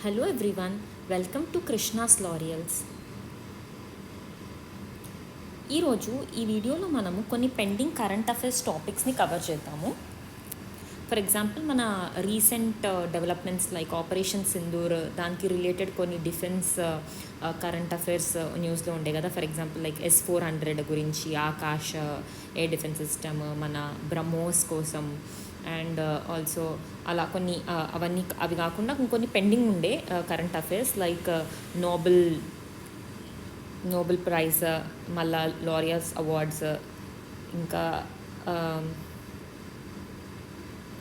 Hello everyone, welcome to Krishna's Lawrials. ఈరోజు ఈ వీడియోలో మనము కొన్ని పెండింగ్ కరెంట్ అఫైర్స్ టాపిక్స్ని కవర్ చేద్దాము. ఫర్ ఎగ్జాంపుల్ మన recent developments like operation Sindoor, దానికి రిలేటెడ్ కొన్ని డిఫెన్స్ కరెంట్ అఫైర్స్ న్యూస్లో ఉండే కదా. ఫర్ ఎగ్జాంపుల్ లైక్ S-400 గురించి, ఆకాశ్ ఎయిర్ డిఫెన్స్ సిస్టమ్, మన బ్రహ్మోస్ కోసం, అండ్ ఆల్సో అలా కొన్ని అవి కాకుండా ఇంకొన్ని పెండింగ్ ఉండే current affairs like Nobel prize, మళ్ళా లారియస్ అవార్డ్స్, ఇంకా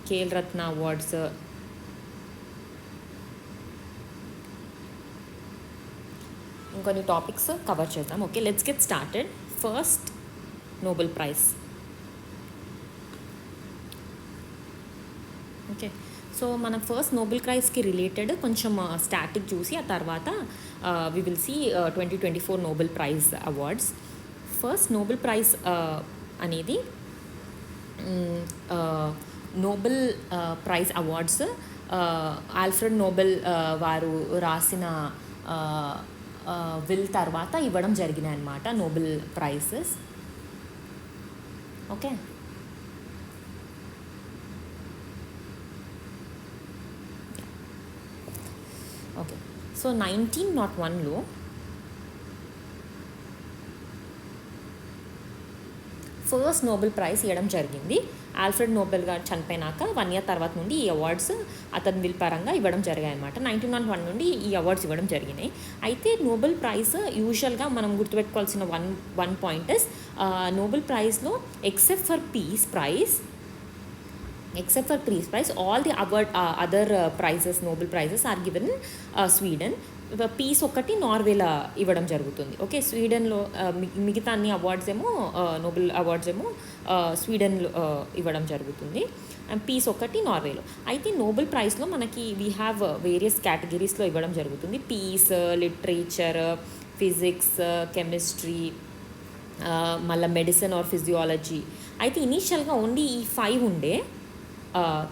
ఖేల్ రత్న అవార్డ్స్, ఇంకొన్ని టాపిక్స్ కవర్ చేద్దాం. Okay, let's get started. First, Nobel prize. Okay, so మనం ఫస్ట్ నోబెల్ ప్రైజ్కి రిలేటెడ్ కొంచెం స్టాటిక్ చూసి ఆ తర్వాత we will see 2024 Nobel prize awards. First Nobel prize అనేది Nobel prize awards Alfred Nobel వారు రాసిన విల్ తర్వాత ఇవ్వడం జరిగినాయి అన్నమాట Nobel prizes. Okay, okay, so 1901లో ఫస్ట్ నోబెల్ ప్రైజ్ ఇవ్వడం జరిగింది. ఆల్ఫ్రెడ్ నోబెల్ గారు చనిపోయినాక 1 year తర్వాత నుండి ఈ అవార్డ్స్ అతని విల్ పరంగా ఇవ్వడం జరిగాయి అనమాట. 1901 నుండి ఈ అవార్డ్స్ ఇవ్వడం జరిగినాయి. అయితే నోబెల్ ప్రైజ్ యూజువల్గా మనం గుర్తుపెట్టుకోవాల్సిన వన్ పాయింట్ ఇస్ నోబెల్ ప్రైజ్లో except for peace prize, all the other prizes, Nobel prizes are given in Sweden. Peace ఒకటి నార్వేలో ఇవ్వడం జరుగుతుంది. ఓకే, స్వీడన్లో మిగతా అన్ని అవార్డ్స్ ఏమో నోబెల్ అవార్డ్స్ ఏమో స్వీడన్లో ఇవ్వడం జరుగుతుంది, అండ్ పీస్ ఒకటి నార్వేలో. అయితే నోబెల్ ప్రైజ్లో మనకి వీ హ్యావ్ వేరియస్ కేటగిరీస్లో ఇవ్వడం జరుగుతుంది. పీస్, లిటరేచర్, ఫిజిక్స్, కెమిస్ట్రీ, మళ్ళీ మెడిసిన్ ఆర్ ఫిజియాలజీ. అయితే ఇనీషియల్గా ఓన్లీ ఈ 5 ఉండే,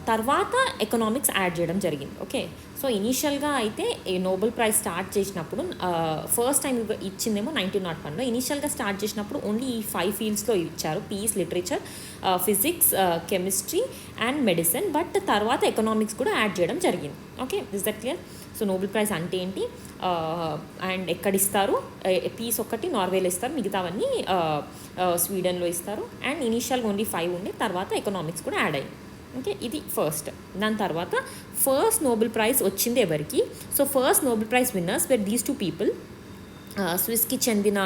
తర్వాత ఎకనామిక్స్ యాడ్ చేయడం జరిగింది. ఓకే, సో ఇనీషియల్గా అయితే ఈ నోబెల్ ప్రైజ్ స్టార్ట్ చేసినప్పుడు ఫస్ట్ టైం ఇచ్చిందేమో 1901లో. ఇనీషియల్గా స్టార్ట్ చేసినప్పుడు ఓన్లీ ఈ 5 ఫీల్డ్స్లో ఇచ్చారు, peace, literature, physics, chemistry and medicine. But తర్వాత ఎకనామిక్స్ కూడా యాడ్ చేయడం జరిగింది. Okay, is that clear? So Nobel prize అంటే ఏంటి అండ్ ఎక్కడ ఇస్తారు? పీస్ ఒకటి నార్వేలో ఇస్తారు, మిగతావన్నీ స్వీడన్లో ఇస్తారు. అండ్ ఇనీషియల్గా ఓన్లీ 5 ఉండే, తర్వాత ఎకనామిక్స్ కూడా యాడ్ అయ్యింది. ఓకే, ఇది ఫస్ట్. దాని తర్వాత ఫస్ట్ నోబెల్ ప్రైజ్ వచ్చింది ఎవరికి? So first Nobel prize winners were these 2 people. స్విస్కి చెందిన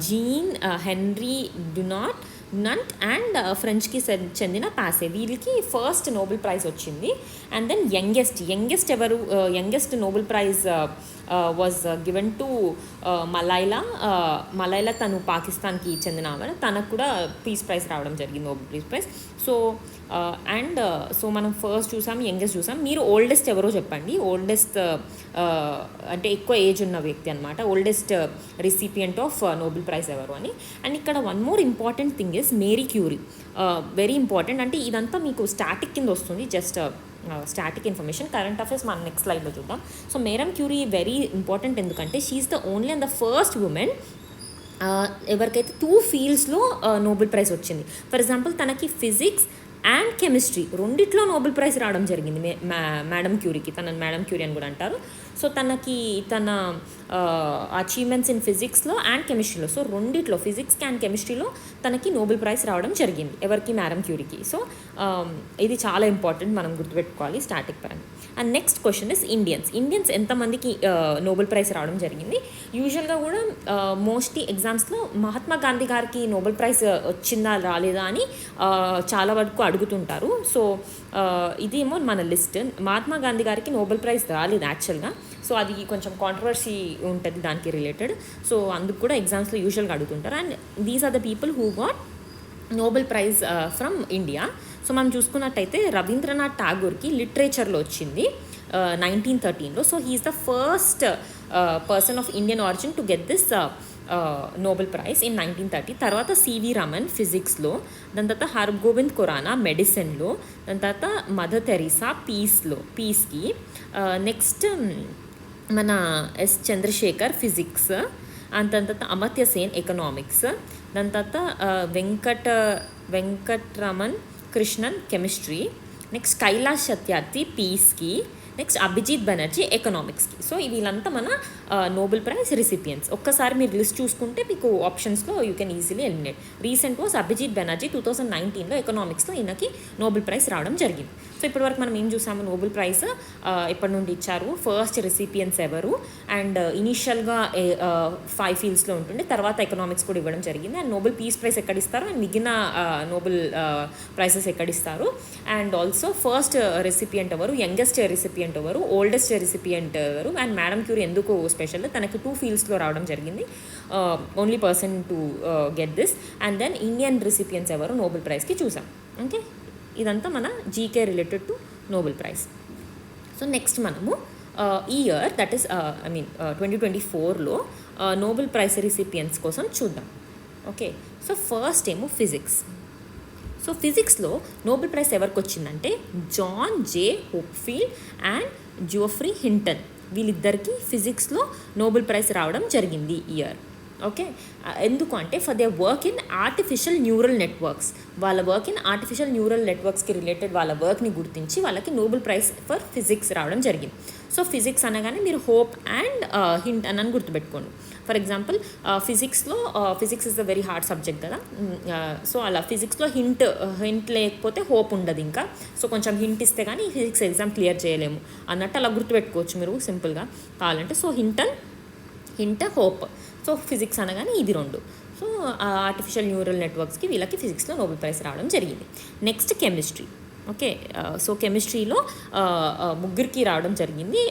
జీన్ హెన్రీ డునాంట్ అండ్ ఫ్రెంచ్కి చెందిన పాసే. వీళ్ళకి ఫస్ట్ నోబెల్ ప్రైజ్ వచ్చింది. అండ్ దెన్ యంగెస్ట్ ఎవరు? Youngest Nobel prize was given to Malala. తను పాకిస్తాన్కి చెందిన ఆమె. తనకు కూడా పీస్ ప్రైజ్ రావడం జరిగింది, నోబెల్ పీస్ ప్రైజ్. సో మనం ఫస్ట్ చూసాం, యంగెస్ట్ చూసాం. మీరు ఓల్డెస్ట్ ఎవరో చెప్పండి. ఓల్డెస్ట్ అంటే ఎక్కువ ఏజ్ ఉన్న వ్యక్తి అనమాట, oldest recipient of Nobel prize ఎవరు అని. అండ్ ఇక్కడ one more important thing is Marie Curie. Very important. అంటే ఇదంతా మీకు స్టాటిక్ కింద వస్తుంది, just static information. Current affairs మనం నెక్స్ట్ స్లైడ్లో చూద్దాం. So Marie Curie very important, ఎందుకంటే she's the only and the first woman ఎవరికైతే 2 ఫీల్డ్స్లో నోబెల్ ప్రైజ్ వచ్చింది. ఫర్ ఎగ్జాంపుల్ తనకి ఫిజిక్స్ అండ్ కెమిస్ట్రీ రెండిట్లో నోబెల్ ప్రైజ్ రావడం జరిగింది మేడం క్యూరీకి. తనని మేడం క్యూరీ అని కూడా అంటారు. సో తన అచీవ్మెంట్స్ ఇన్ ఫిజిక్స్లో అండ్ కెమిస్ట్రీలో, సో రెండిట్లో ఫిజిక్స్ అండ్ కెమిస్ట్రీలో తనకి నోబెల్ ప్రైజ్ రావడం జరిగింది. ఎవరికి? మేడం క్యూరీకి. సో ఇది చాలా ఇంపార్టెంట్, మనం గుర్తుపెట్టుకోవాలి స్టాటిక్ పరంగా. And next question is Indians ఎంతమందికి నోబెల్ ప్రైజ్ రావడం జరిగింది? యూజువల్గా కూడా మోస్ట్లీ ఎగ్జామ్స్లో మహాత్మా గాంధీ గారికి నోబెల్ ప్రైజ్ వచ్చిందా రాలేదా అని చాలా వరకు అడుగుతుంటారు. సో ఇదేమో మన లిస్ట్. మహాత్మా గాంధీ గారికి నోబెల్ ప్రైజ్ రాలేదు యాక్చువల్గా. సో అది కొంచెం కాంట్రవర్సీ ఉంటుంది దానికి రిలేటెడ్. సో అందుకు కూడా ఎగ్జామ్స్లో యూజువల్గా అడుగుతుంటారు. And these are the people who got Nobel prize from India. So మనం చూసుకున్నట్టయితే రవీంద్రనాథ్ ఠాగూర్కి లిటరేచర్లో వచ్చింది 1913లో. So he's the first person of Indian origin to get this Nobel prize in 1930. తర్వాత సివి రమన్ ఫిజిక్స్లో, దాని తర్వాత హర్గోవింద్ ఖురానా మెడిసిన్లో, దాని తర్వాత మదర్ తెరీసా పీస్కి, నెక్స్ట్ మన ఎస్ చంద్రశేఖర్ ఫిజిక్స్, అండ్ దాని తర్వాత అమర్త్య సేన్ ఎకనామిక్స్, దాని తర్వాత వెంకట్రమన్ కృష్ణన్ కెమిస్ట్రీ, నెక్స్ట్ కైలాష్ సత్యార్థి పీస్కి, నెక్స్ట్ అభిజిత్ బెనర్జీ ఎకనామిక్స్కి. సో వీళ్ళంతా మన నోబెల్ ప్రైజ్ రిసిపియన్స్. ఒక్కసారి మీరు లిస్ట్ చూసుకుంటే మీకు ఆప్షన్స్లో you can easily eliminate. Recent was Abhijit Banerjee 2019లో ఎకనామిక్స్లో ఈయనకి నోబెల్ ప్రైజ్ రావడం జరిగింది. సో ఇప్పటివరకు మనం ఏం చూసాము, నోబెల్ ప్రైజ్ ఎప్పటి నుండి ఇచ్చారు, ఫస్ట్ రెసిపియన్స్ ఎవరు, అండ్ ఇనీషియల్గా 5 ఫీల్డ్స్లో ఉంటుండే, తర్వాత ఎకనామిక్స్ కూడా ఇవ్వడం జరిగింది. అండ్ నోబెల్ పీస్ ప్రైజ్ ఎక్కడిస్తారు, అండ్ మిగిలిన నోబెల్ ప్రైజెస్ ఎక్కడిస్తారు, అండ్ ఆల్సో ఫస్ట్ రెసిపియంట్ ఎవరు, యంగెస్ట్ రెసిపియంట్ ఎవరు, ఓల్డెస్ట్ రెసిపియంట్ ఎవరు, అండ్ మేడం క్యూరీ ఎందుకు స్పెషల్, తనకి 2 ఫీల్డ్స్లో రావడం జరిగింది, only person to get this. And then Indian recipients ఎవరు నోబెల్ ప్రైజ్కి చూసాం. ఓకే, ఇదంతా మన GK related to Nobel prize. So next మనము ఇయర్ దట్ ఈస్ 2024లో నోబెల్ ప్రైజ్ రిసిపియన్స్ కోసం చూద్దాం. ఓకే, సో ఫస్ట్ ఏమో ఫిజిక్స్. సో ఫిజిక్స్లో నోబెల్ ప్రైజ్ ఎవరికి వచ్చిందంటే జాన్ జే హోప్ఫీల్డ్ అండ్ జోఫ్రీ హింటన్, వీళ్ళిద్దరికి ఫిజిక్స్లో నోబెల్ ప్రైజ్ రావడం జరిగింది ఇయర్. ఓకే, ఎందుకు అంటే for they work in artificial neural networks, వాళ్ళ వర్క్ ఇన్ ఆర్టిఫిషియల్ న్యూరల్ నెట్వర్క్స్కి రిలేటెడ్ వాళ్ళ వర్క్ని గుర్తించి వాళ్ళకి నోబెల్ ప్రైజ్ ఫర్ ఫిజిక్స్ రావడం జరిగింది. సో ఫిజిక్స్ అనగానే మీరు హోప్ అండ్ హింట్ అని గుర్తుపెట్టుకోండి. ఫర్ ఎగ్జాంపుల్ ఫిజిక్స్లో physics is the very hard subject కదా, సో అలా ఫిజిక్స్లో హింట్ లేకపోతే హోప్ ఉండదు ఇంకా. సో కొంచెం హింట్ ఇస్తే కానీ ఫిజిక్స్ ఎగ్జామ్ క్లియర్ చేయలేము అన్నట్టు అలా గుర్తుపెట్టుకోవచ్చు మీరు సింపుల్గా కావాలంటే. So hint hope. So physics అనగానే ఇది 2. సో ఆర్టిఫిషియల్ న్యూరల్ నెట్వర్క్స్కి వీళ్ళకి ఫిజిక్స్లో నోబెల్ ప్రైజ్ రావడం జరిగింది. Next chemistry. ఓకే, సో కెమిస్ట్రీలో ముగ్గురికి రావడం జరిగింది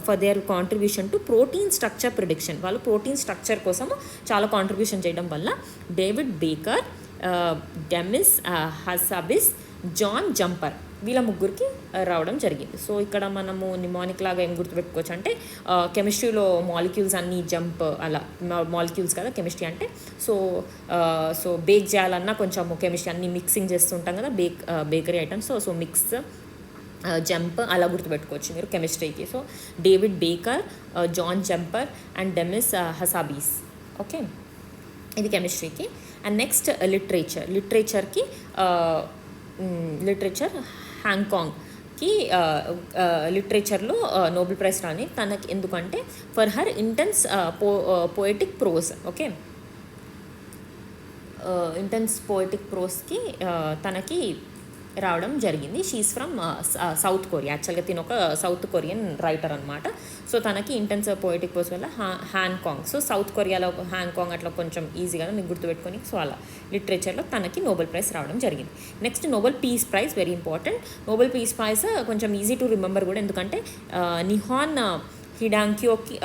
for their contribution to protein structure prediction. వాళ్ళు ప్రోటీన్ స్ట్రక్చర్ కోసము చాలా కాంట్రిబ్యూషన్ చేయడం వల్ల David Baker, Demis Hassabis, John Jumper, వీళ్ళ ముగ్గురికి రావడం జరిగింది. సో ఇక్కడ మనము నిమానిక్ లాగా ఏం గుర్తుపెట్టుకోవచ్చు అంటే కెమిస్ట్రీలో మాలిక్యూల్స్ అన్నీ జంప్ అలా మాలిక్యూల్స్ కదా కెమిస్ట్రీ అంటే. సో బేక్ చేయాలన్నా కొంచెం కెమిస్ట్రీ అన్నీ మిక్సింగ్ చేస్తుంటాం కదా bakery items. So mix jump అలా గుర్తుపెట్టుకోవచ్చు మీరు కెమిస్ట్రీకి. So David Baker, John Jumper and Demis Hassabis. Okay, ఇది కెమిస్ట్రీకి. అండ్ నెక్స్ట్ లిటరేచర్కి హాంకాంగ్కి లిటరేచర్లో నోబెల్ ప్రైజ్ రాని తనకి, ఎందుకంటే for her intense poetic prose. Okay, intense poetic ప్రోజ్కి తనకి రావడం జరిగింది. She's from South Korea. యాక్చువల్గా తిన ఒక సౌత్ కొరియన్ రైటర్ అనమాట. సో తనకి ఇంటెన్స్ పోయిటిక్ పోస్ట్ వల్ల హాంకాంగ్. సో సౌత్ కొరియాలో హాంకాంగ్ అట్లా కొంచెం ఈజీగా మీకు గుర్తుపెట్టుకొని. సో అలా లిటరేచర్లో తనకి నోబెల్ ప్రైజ్ రావడం జరిగింది. Next Nobel peace praise, very important. Nobel peace praise కొంచెం ఈజీ టు రిమెంబర్ కూడా, ఎందుకంటే నిహాన్ హిడాంక్యోకి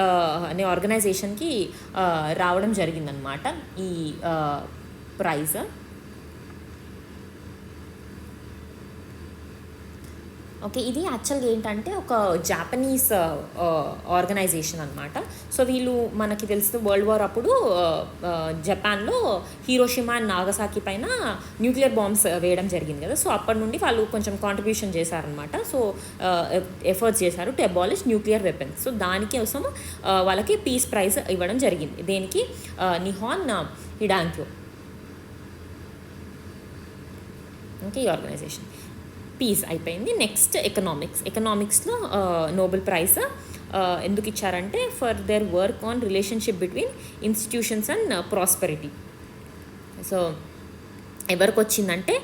అనే ఆర్గనైజేషన్కి రావడం జరిగిందనమాట ఈ ప్రైజ్. ఓకే, ఇది యాక్చువల్గా ఏంటంటే ఒక జాపనీస్ ఆర్గనైజేషన్ అనమాట. సో వీళ్ళు మనకి తెలుసు వరల్డ్ వార్ అప్పుడు జపాన్లో హీరోషిమా అండ్ నాగసాకి పైన న్యూక్లియర్ బాంబ్స్ వేయడం జరిగింది కదా. సో అప్పటి నుండి వాళ్ళు కొంచెం కాంట్రిబ్యూషన్ చేశారనమాట. సో ఎఫర్ట్స్ చేశారు to abolish nuclear weapons. So దానికోసం వాళ్ళకి పీస్ ప్రైజ్ ఇవ్వడం జరిగింది. దేనికి? నిహాన్ హిడాంక్యో. ఓకే, ఈ ఆర్గనైజేషన్. పీస్ అయిపోయింది. నెక్స్ట్ ఎకనామిక్స్లో నోబెల్ ప్రైజ్ ఎందుకు ఇచ్చారంటే for their work on relationship between institutions and prosperity. So ఎవరికి వచ్చిందంటే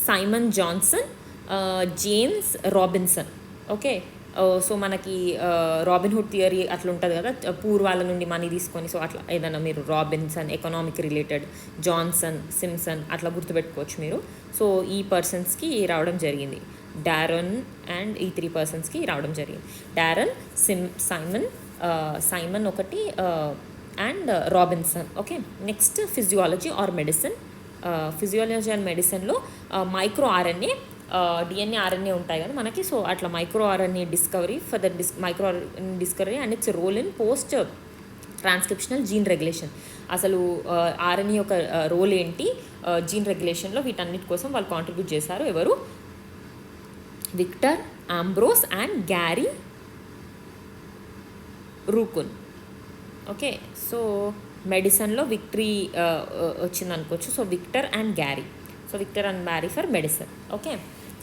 Simon Johnson, James Robinson. Okay, so మనకి రాబిన్హుడ్ థియరీ అట్లా ఉంటుంది కదా, పూర్ వాళ్ళ నుండి మనీ తీసుకొని. సో అట్లా ఏదైనా మీరు Robinson economic related, Johnson, Simpson అట్లా గుర్తుపెట్టుకోవచ్చు మీరు. సో ఈ పర్సన్స్కి రావడం జరిగింది. డారన్ అండ్ ఈ 3 పర్సన్స్కి రావడం జరిగింది. డారన్, సైమన్ ఒకటి and Robinson. Okay, next physiology or medicine. Physiology and మెడిసిన్లో మైక్రో ఆర్ఎన్ఏ, డిఎన్ఏ, ఆర్ఎన్ఏ ఉంటాయి కదా మనకి. సో అట్లా micro RNA discovery, for the micro RNA discovery and its role in post transcriptional gene regulation. అసలు RNA యొక్క role ఏంటి gene రెగ్యులేషన్లో, వీటన్నిటి కోసం వాళ్ళు కాంట్రిబ్యూట్ చేశారు. ఎవరు? Victor Ambros and Gary Ruvkun. Okay, so మెడిసిన్లో విక్టరీ వచ్చింది అనుకోవచ్చు. So Victor and Gary, so Victor and Gary for medicine. Okay,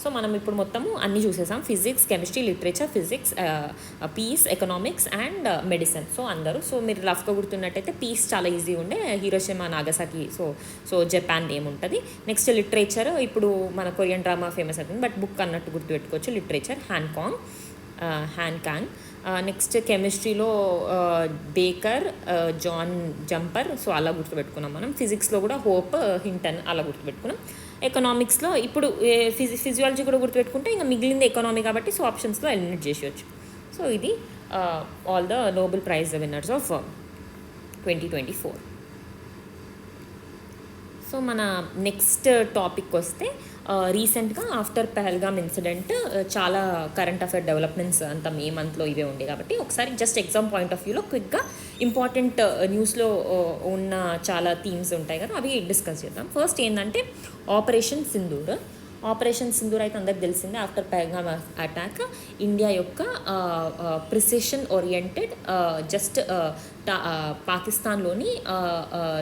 so మనం ఇప్పుడు మొత్తము అన్నీ చూసేసాం. Physics, chemistry, literature, physics, peace, economics and medicine. So అందరూ, సో మీరు రఫ్గా గుర్తున్నట్టయితే పీస్ చాలా ఈజీ ఉండే, హీరోషిమా నాగసాకి, సో జపాన్ ఏముంటుంది. నెక్స్ట్ లిటరేచర్, ఇప్పుడు మన కొరియన్ డ్రామా ఫేమస్ అవుతుంది, బట్ బుక్ అన్నట్టు గుర్తుపెట్టుకోవచ్చు. Literature Han Kang. నెక్స్ట్ కెమిస్ట్రీలో బేకర్, జాన్ జంపర్, సో అలా గుర్తుపెట్టుకున్నాం మనం. ఫిజిక్స్లో కూడా హోప్, హింటన్ అలా గుర్తుపెట్టుకున్నాం. ఎకనామిక్స్లో ఇప్పుడు ఫిజియాలజీ కూడా గుర్తుపెట్టుకుంటే ఇంకా మిగిలింది ఎకనామీ కాబట్టి సో ఆప్షన్స్లో ఎలిమినేట్ చేసేయచ్చు. సో ఇది all the Nobel prize winners of 2024. So మన నెక్స్ట్ టాపిక్ వస్తే రీసెంట్గా ఆఫ్టర్ పహల్గామ్ ఇన్సిడెంట్ చాలా కరెంట్ అఫైర్ డెవలప్మెంట్స్ అంతా మే మంత్లో ఇవే ఉండే కాబట్టి ఒకసారి జస్ట్ ఎగ్జామ్ పాయింట్ ఆఫ్ వ్యూలో క్విక్గా ఇంపార్టెంట్ న్యూస్లో ఉన్న చాలా థీమ్స్ ఉంటాయి కదా, అవి డిస్కస్ చేద్దాం. ఫస్ట్ ఏంటంటే ఆపరేషన్ సింధూర్. ఆపరేషన్ సింధూర్ అయితే అందరికి తెలిసిందే. ఆఫ్టర్ పహల్గామ్ అటాక్ ఇండియా యొక్క ప్రిసిషన్ ఓరియంటెడ్ జస్ట్ పాకిస్తాన్లోని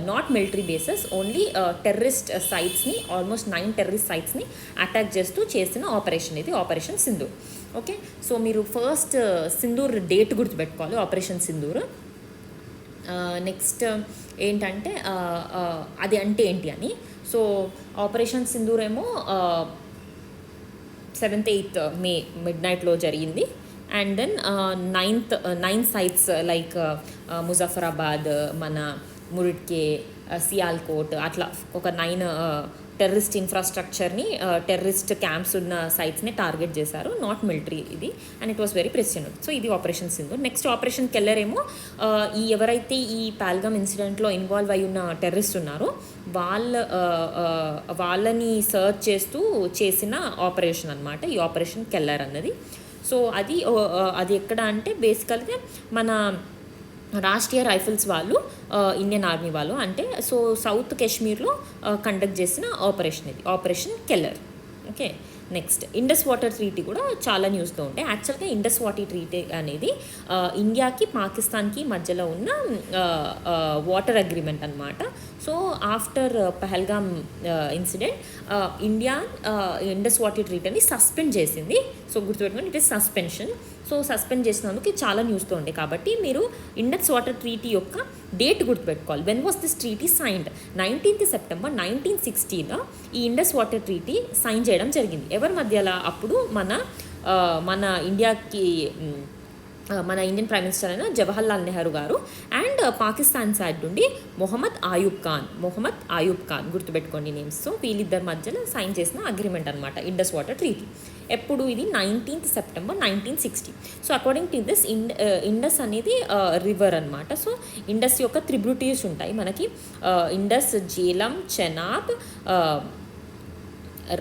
not military bases, only terrorist సైట్స్ని, ఆల్మోస్ట్ 9 టెర్రరిస్ట్ సైట్స్ని అటాక్ చేస్తూ చేసిన ఆపరేషన్ ఇది, ఆపరేషన్ సింధూర్. ఓకే, సో మీరు ఫస్ట్ సింధూర్ డేట్ గుర్తుపెట్టుకోవాలి, ఆపరేషన్ సింధూర్. నెక్స్ట్ ఏంటంటే అది అంటే ఏంటి అని. సో ఆపరేషన్ సింధూర్ ఏమో 7th 8th మే మిడ్నైట్లో జరిగింది. And then 9 sites like Muzaffarabad, మన మురిడ్కే, సియాల్కోట్, అట్లా ఒక 9 టెర్రరిస్ట్ ఇన్ఫ్రాస్ట్రక్చర్ని, టెర్రరిస్ట్ క్యాంప్స్ ఉన్న సైట్స్ని టార్గెట్ చేశారు, నాట్ మిలిటరీ ఇది. And it was very president. So ఇది operation Sindoor. Next operation Keller ఏమో ఈ ఎవరైతే ఈ పహల్గామ్ ఇన్సిడెంట్లో ఇన్వాల్వ్ అయి ఉన్న టెర్రరిస్ట్ ఉన్నారో వాళ్ళని సర్చ్ చేస్తూ చేసిన ఆపరేషన్ అనమాట ఈ ఆపరేషన్ కెల్లర్ అన్నది. సో అది ఎక్కడ అంటే బేసికల్గా మన రాష్ట్రీయ రైఫిల్స్ వాళ్ళు, ఇండియన్ ఆర్మీ వాళ్ళు, అంటే సో సౌత్ కాశ్మీర్లో కండక్ట్ చేసిన ఆపరేషన్ ఇది, operation Keller. Okay, next Indus water treaty కూడా చాలా న్యూస్లో ఉంటాయి. యాక్చువల్గా ఇండస్ వాటర్ ట్రీటీ అనేది ఇండియాకి పాకిస్తాన్కి మధ్యలో ఉన్న వాటర్ అగ్రిమెంట్ అనమాట. So after Pahalgam incident India Indus water ట్రీటీని సస్పెండ్ చేసింది. సో గుర్తుపెట్టుకోండి, it is suspension. So suspend చేసినందుకు చాలా న్యూస్లో ఉండే కాబట్టి మీరు ఇండస్ వాటర్ ట్రీటీ యొక్క డేట్ గుర్తుపెట్టుకోవాలి. When was this treaty signed? 19th September 1960 ఈ ఇండస్ వాటర్ ట్రీటీ సైన్ చేయడం జరిగింది. ఎవరి మధ్యలో? అప్పుడు మన ఇండియాకి మన ఇండియన్ ప్రైమ్ మినిస్టర్ అయిన జవహర్లాల్ నెహ్రూ గారు అండ్ పాకిస్తాన్ సైడ్ నుండి మొహమ్మద్ ఆయూబ్ ఖాన్ గుర్తుపెట్టుకోండి నేమ్స్. సో వీళ్ళిద్దరి మధ్యలో సైన్ చేసిన అగ్రిమెంట్ అనమాట ఇండస్ వాటర్ ట్రీటీ. ఎప్పుడు? ఇది 19th September 1960. So according to this Indus అనేది రివర్ అనమాట. సో ఇండస్ యొక్క ట్రిబ్యూటరీస్ ఉంటాయి మనకి, ఇండస్, జేలం, చెనాబ్,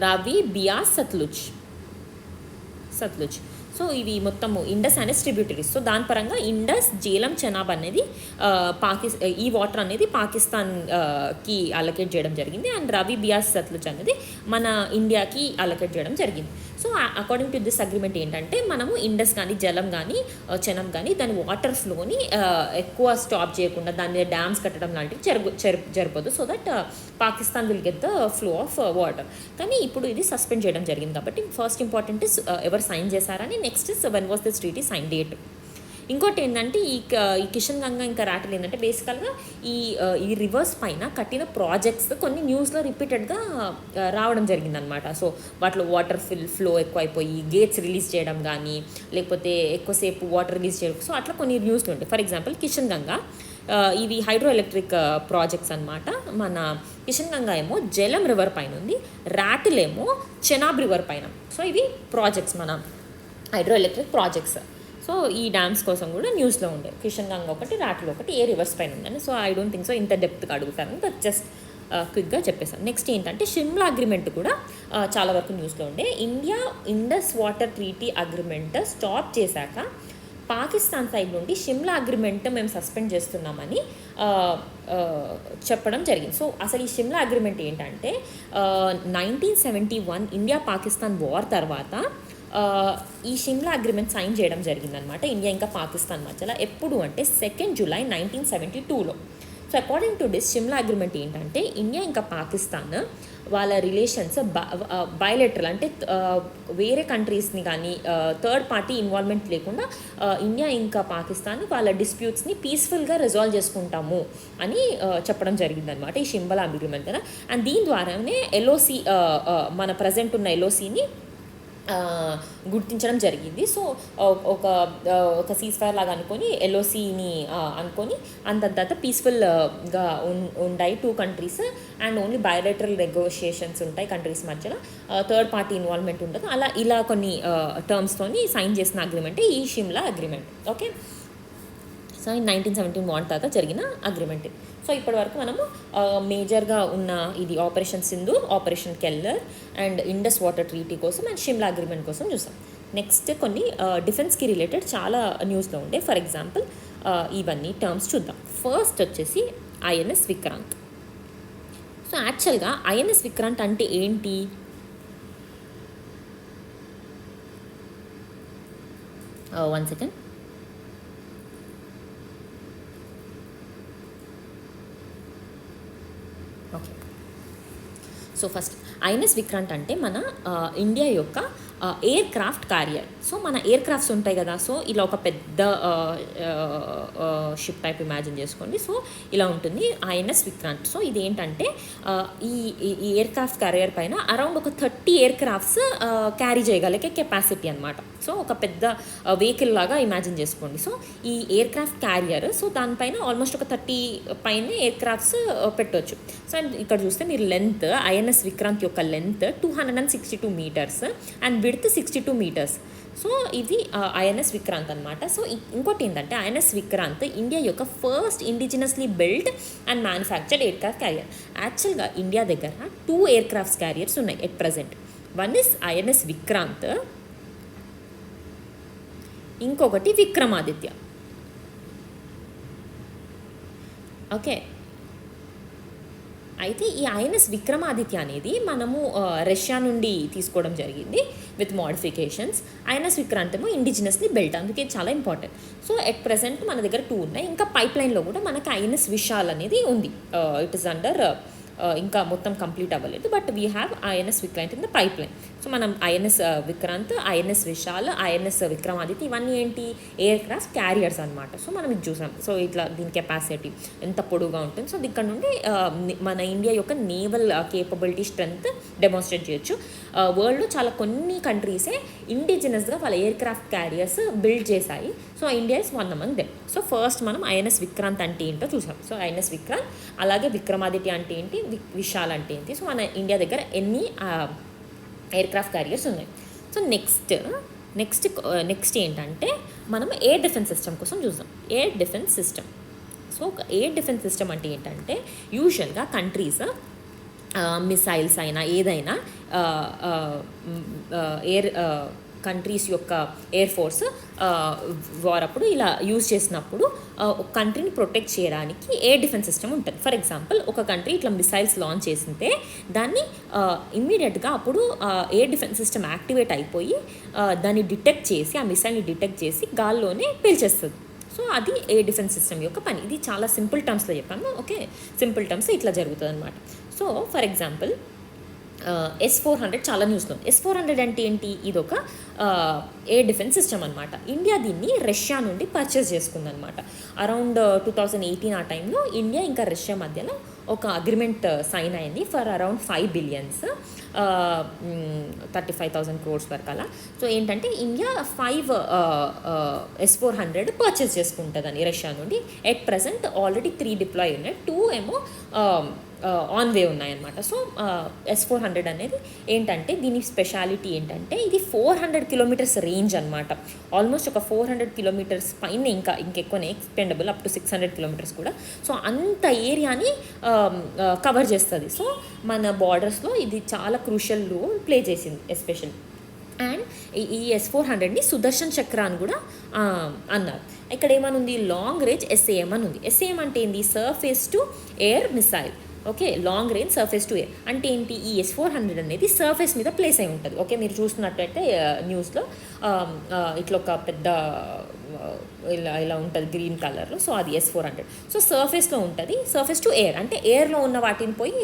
రవి, బియాస్, సత్లుజ్. సో ఇవి మొత్తము ఇండస్ అనే ట్రిబ్యూటరీస్. సో దాని పరంగా ఇండస్, జేలం, చెనాబ్ అనేది ఈ వాటర్ అనేది పాకిస్తాన్కి అలొకేట్ చేయడం జరిగింది. అండ్ రవి, బియాస్, సత్లుజ్ అనేది మన ఇండియాకి అలొకేట్ చేయడం జరిగింది. So according to this agreement ఏంటంటే మనము ఇండస్ కానీ, జలం కానీ, చెనాబ్ కానీ దాని వాటర్ ఫ్లోని ఎక్కువ స్టాప్ చేయకుండా దాని మీద డ్యామ్స్ కట్టడం లాంటివి జరపదు. So that Pakistan will get the flow of water. కానీ ఇప్పుడు ఇది సస్పెండ్ చేయడం జరిగింది కాబట్టి ఫస్ట్ ఇంపార్టెంట్ ఇస్ ఎవరు సైన్ చేశారని. Next is when was this treaty sign date. ఇంకోటి ఏంటంటే ఈ కిషన్ గంగా ఇంకా రాటల్ ఏంటంటే బేసికల్గా ఈ రివర్స్ పైన కట్టిన ప్రాజెక్ట్స్ కొన్ని న్యూస్లో రిపీటెడ్గా రావడం జరిగిందనమాట. సో వాటిలో వాటర్ ఫ్లో ఎక్కువైపోయి గేట్స్ రిలీజ్ చేయడం కానీ, లేకపోతే ఎక్కువసేపు వాటర్ రిలీజ్ చేయడం, సో అట్లా కొన్ని న్యూస్లు ఉంటాయి. ఫర్ ఎగ్జాంపుల్ కిషన్ గంగా, ఇవి హైడ్రో ఎలక్ట్రిక్ ప్రాజెక్ట్స్ అనమాట. మన కిషన్ గంగా ఏమో జలం రివర్ పైన ఉంది, రాటిల్ ఏమో చెనాబ్ రివర్ పైన. సో ఇవి ప్రాజెక్ట్స్, మన హైడ్రో ఎలక్ట్రిక్ ప్రాజెక్ట్స్. సో ఈ డ్యామ్స్ కోసం కూడా న్యూస్లో ఉండే, కిషన్ గంగా ఒకటి, రాటిల్ ఒకటి, ఏ రివర్స్ పైన ఉందని. So I don't think so ఇంత డెప్త్గా అడుగుతాను, బట్ జస్ట్ క్విక్గా చెప్పేసాను. నెక్స్ట్ ఏంటంటే షిమ్లా అగ్రిమెంట్ కూడా చాలా వరకు న్యూస్లో ఉండే. India Indus water treaty agreement stop చేశాక పాకిస్తాన్ సైడ్ నుండి షిమ్లా అగ్రిమెంట్ మేము సస్పెండ్ చేస్తున్నామని చెప్పడం జరిగింది. సో అసలు ఈ షిమ్లా అగ్రిమెంట్ ఏంటంటే 1971 ఇండియా పాకిస్తాన్ వార్ తర్వాత ఈ షిమ్లా అగ్రిమెంట్ సైన్ చేయడం జరిగిందనమాట ఇండియా ఇంకా పాకిస్తాన్ మధ్యలో. ఎప్పుడు అంటే 2 జూలై 1972లో. So according to this Shimla agreement ఏంటంటే ఇండియా ఇంకా పాకిస్తాన్ వాళ్ళ రిలేషన్స్ బయలెటరల్ అంటే వేరే కంట్రీస్ని కానీ థర్డ్ పార్టీ ఇన్వాల్వ్మెంట్ లేకుండా ఇండియా ఇంకా పాకిస్తాన్ వాళ్ళ డిస్ప్యూట్స్ని పీస్ఫుల్గా రిజాల్వ్ చేసుకుంటాము అని చెప్పడం జరిగిందనమాట ఈ షిమ్లా అగ్రిమెంట్ కదా. అండ్ దీని ద్వారానే ఎల్ఓసి మన ప్రజెంట్ ఉన్న ఎల్ఓసిని గుర్తించడం జరిగింది. సో ఒక సీజ్ ఫైర్ లాగా అనుకొని ఎల్ఓసిని అనుకొని అంత తర్వాత పీస్ఫుల్గా ఉంటాయి 2 countries and only bilateral negotiations ఉంటాయి కంట్రీస్ మధ్యలో, థర్డ్ పార్టీ ఇన్వాల్వ్మెంట్ ఉండదు. ఇలా కొన్ని టర్మ్స్తోని సైన్ చేసిన అగ్రిమెంటే ఈ Shimla agreement. Okay, so 1971 war తర్వాత జరిగిన అగ్రిమెంట్. సో ఇప్పటి వరకు మనము మేజర్గా ఉన్న ఇది operation Sindoor, operation Keller and Indus water treaty కోసం అండ్ షిమ్లా అగ్రిమెంట్ కోసం చూసాం. నెక్స్ట్ కొన్ని డిఫెన్స్కి రిలేటెడ్ చాలా న్యూస్లో ఉండే. ఫర్ ఎగ్జాంపుల్ ఇవన్నీ టర్మ్స్ చూద్దాం. ఫస్ట్ వచ్చేసి ఐఎన్ఎస్ విక్రాంత్. సో యాక్చువల్గా ఐఎన్ఎస్ విక్రాంత్ అంటే ఏంటి? One second. Okay, so first INS Vikrant అంటే మన ఇండియా యొక్క ఎయిర్ క్రాఫ్ట్ క్యారియర్. సో మన ఎయిర్ క్రాఫ్ట్స్ ఉంటాయి కదా, సో ఇలా ఒక పెద్ద షిప్ టైప్ ఇమాజిన్ చేసుకోండి. సో ఇలా ఉంటుంది ఐఎన్ఎస్ విక్రాంత్. సో ఇది ఏంటంటే ఈ ఎయిర్ క్రాఫ్ట్ క్యారియర్ పైన అరౌండ్ ఒక 30 ఎయిర్ క్రాఫ్ట్స్ క్యారీ చేయగలిగే కెపాసిటీ అనమాట. సో ఒక పెద్ద వెహికల్ లాగా ఇమాజిన్ చేసుకోండి. సో ఈ ఎయిర్ క్రాఫ్ట్ క్యారియర్, సో దానిపైన ఆల్మోస్ట్ ఒక 30 పైన ఎయిర్ క్రాఫ్ట్స్ పెట్టవచ్చు. సో ఇక్కడ చూస్తే మీరు లెంత్, ఐఎన్ఎస్ విక్రాంత్ యొక్క length 262 meters and width 62 meters. So ఇది ఐఎన్ఎస్ విక్రాంత్ అనమాట. సో ఇంకోటి ఏంటంటే ఐఎన్ఎస్ విక్రాంత్ ఇండియా యొక్క first indigenously build and manufactured aircraft carrier. యాక్చువల్గా ఇండియా దగ్గర 2 ఎయిర్ క్రాఫ్ట్ క్యారియర్స్ ఉన్నాయి at present. One is INS Vikrant, ఇంకొకటి విక్రమాదిత్య. ఓకే, అయితే ఈ ఐఎన్ఎస్ విక్రమాదిత్య అనేది మనము రష్యా నుండి తీసుకోవడం జరిగింది విత్ మోడిఫికేషన్స్. ఐఎన్ఎస్ విక్రాంత్ ఏమో ఇండిజినస్లీ బిల్ట్, అందుకే చాలా ఇంపార్టెంట్. సో ఎట్ ప్రెసెంట్ మన దగ్గర 2 ఉన్నాయి. ఇంకా పైప్ లైన్లో కూడా మనకు ఐఎన్ఎస్ విశాల్ అనేది ఉంది. ఇట్ ఈస్ అండర్, ఇంకా మొత్తం కంప్లీట్ అవ్వలేదు, but we have INS Vikrant in the pipeline. So మనం INS Vikrant, INS Vishal, INS Vikramaditya ఇవన్నీ ఏంటి? ఎయిర్ క్రాఫ్ట్ క్యారియర్స్ అనమాట. సో మనం ఇది చూసాం. సో ఇట్లా దీని కెపాసిటీ ఎంత పొడుగా ఉంటుంది. సో ఇక్కడ నుండి మన ఇండియా యొక్క నేవల్ కేపబిలిటీ స్ట్రెంగ్త్ డెమాన్స్ట్రేట్ చేయొచ్చు. వరల్డ్లో చాలా కొన్ని కంట్రీసే ఇండిజినస్గా వాళ్ళ ఎయిర్ క్రాఫ్ట్ క్యారియర్స్ బిల్డ్ చేశాయి. So India is one among them. So first మనం ఐఎన్ఎస్ విక్రాంత్ అంటే ఏంటో చూసాం. సో ఐఎన్ఎస్ విక్రాంత్, అలాగే విక్రమాదిత్య అంటే ఏంటి, విశాల్ అంటే ఏంటి. సో మన ఇండియా దగ్గర ఎన్ని ఎయిర్ క్రాఫ్ట్ క్యారియర్స్ ఉన్నాయి. సో నెక్స్ట్ ఏంటంటే మనం ఎయిర్ డిఫెన్స్ సిస్టమ్ కోసం చూద్దాం. Air defence system. So air defence system అంటే ఏంటంటే యూజువల్గా కంట్రీస్ మిసైల్స్ అయినా ఏదైనా ఎయిర్ కంట్రీస్ యొక్క ఎయిర్ ఫోర్స్ వార్ అప్పుడు ఇలా యూజ్ చేసినప్పుడు కంట్రీని ప్రొటెక్ట్ చేయడానికి ఎయిర్ డిఫెన్స్ సిస్టమ్ ఉంటుంది. ఫర్ ఎగ్జాంపుల్ ఒక కంట్రీ ఇట్లా మిసైల్స్ లాంచ్ చేసింటే దాన్ని ఇమ్మీడియట్గా అప్పుడు ఎయిర్ డిఫెన్స్ సిస్టమ్ యాక్టివేట్ అయిపోయి దాన్ని డిటెక్ట్ చేసి, ఆ మిసైల్ని డిటెక్ట్ చేసి గాల్లోనే పేల్చేస్తుంది. సో అది ఎయిర్ డిఫెన్స్ సిస్టమ్ యొక్క పని. ఇది చాలా సింపుల్ టర్మ్స్లో చెప్పాను. ఓకే, సింపుల్ టర్మ్స్ ఇట్లా జరుగుతుంది అనమాట. సో ఫర్ ఎగ్జాంపుల్ S-400 చాలా న్యూస్లో ఉంది. S-400 అంటే ఏంటి? ఇది ఒక ఎయిర్ డిఫెన్స్ సిస్టమ్ అనమాట. ఇండియా దీన్ని రష్యా నుండి పర్చేస్ చేసుకుందనమాట. అరౌండ్ 2018 ఆ టైంలో ఇండియా ఇంకా రష్యా మధ్యలో ఒక అగ్రిమెంట్ సైన్ అయింది ఫర్ అరౌండ్ 5 బిలియన్స్ 35,000 crores వరకు అలా. సో ఏంటంటే ఇండియా 5 S-400 పర్చేస్ చేసుకుంటుందని రష్యా నుండి. ఎట్ ప్రజెంట్ ఆల్రెడీ 3 డిప్లాయ్ ఉన్నాయి, 2 ఏమో ఆన్ వే ఉన్నాయన్నమాట. సో S-400 అనేది ఏంటంటే దీని స్పెషాలిటీ ఏంటంటే ఇది 400 కిలోమీటర్స్ రేంజ్ అనమాట. ఆల్మోస్ట్ ఒక 400 కిలోమీటర్స్ పైన ఇంకెక్కువనే ఎక్స్పెండబుల్ అప్ టు 600 కిలోమీటర్స్ కూడా. సో అంత ఏరియాని కవర్ చేస్తుంది. సో మన బార్డర్స్లో ఇది చాలా క్రూషియల్ రోల్ ప్లే చేసింది ఎస్పెషల్లీ. అండ్ ఈ S-400ని సుదర్శన్ చక్ర అని కూడా అన్నారు. ఇక్కడ ఏమనుంది, లాంగ్ రేంజ్ SAM అని ఉంది. SAM అంటే ఏంటి, surface to air missile. Okay, long range surface to air అంటే ఏంటి, ఈ S-400 అనేది సర్ఫేస్ మీద ప్లేస్ అయి ఉంటుంది. ఓకే, మీరు చూస్తున్నట్టయితే న్యూస్లో ఇట్లా ఒక పెద్ద ఇలా ఉంటుంది గ్రీన్ కలర్లో. సో అది S-400. సో సర్ఫేస్లో ఉంటుంది, సర్ఫేస్ టు ఎయిర్ అంటే ఎయిర్లో ఉన్న వాటిని పోయి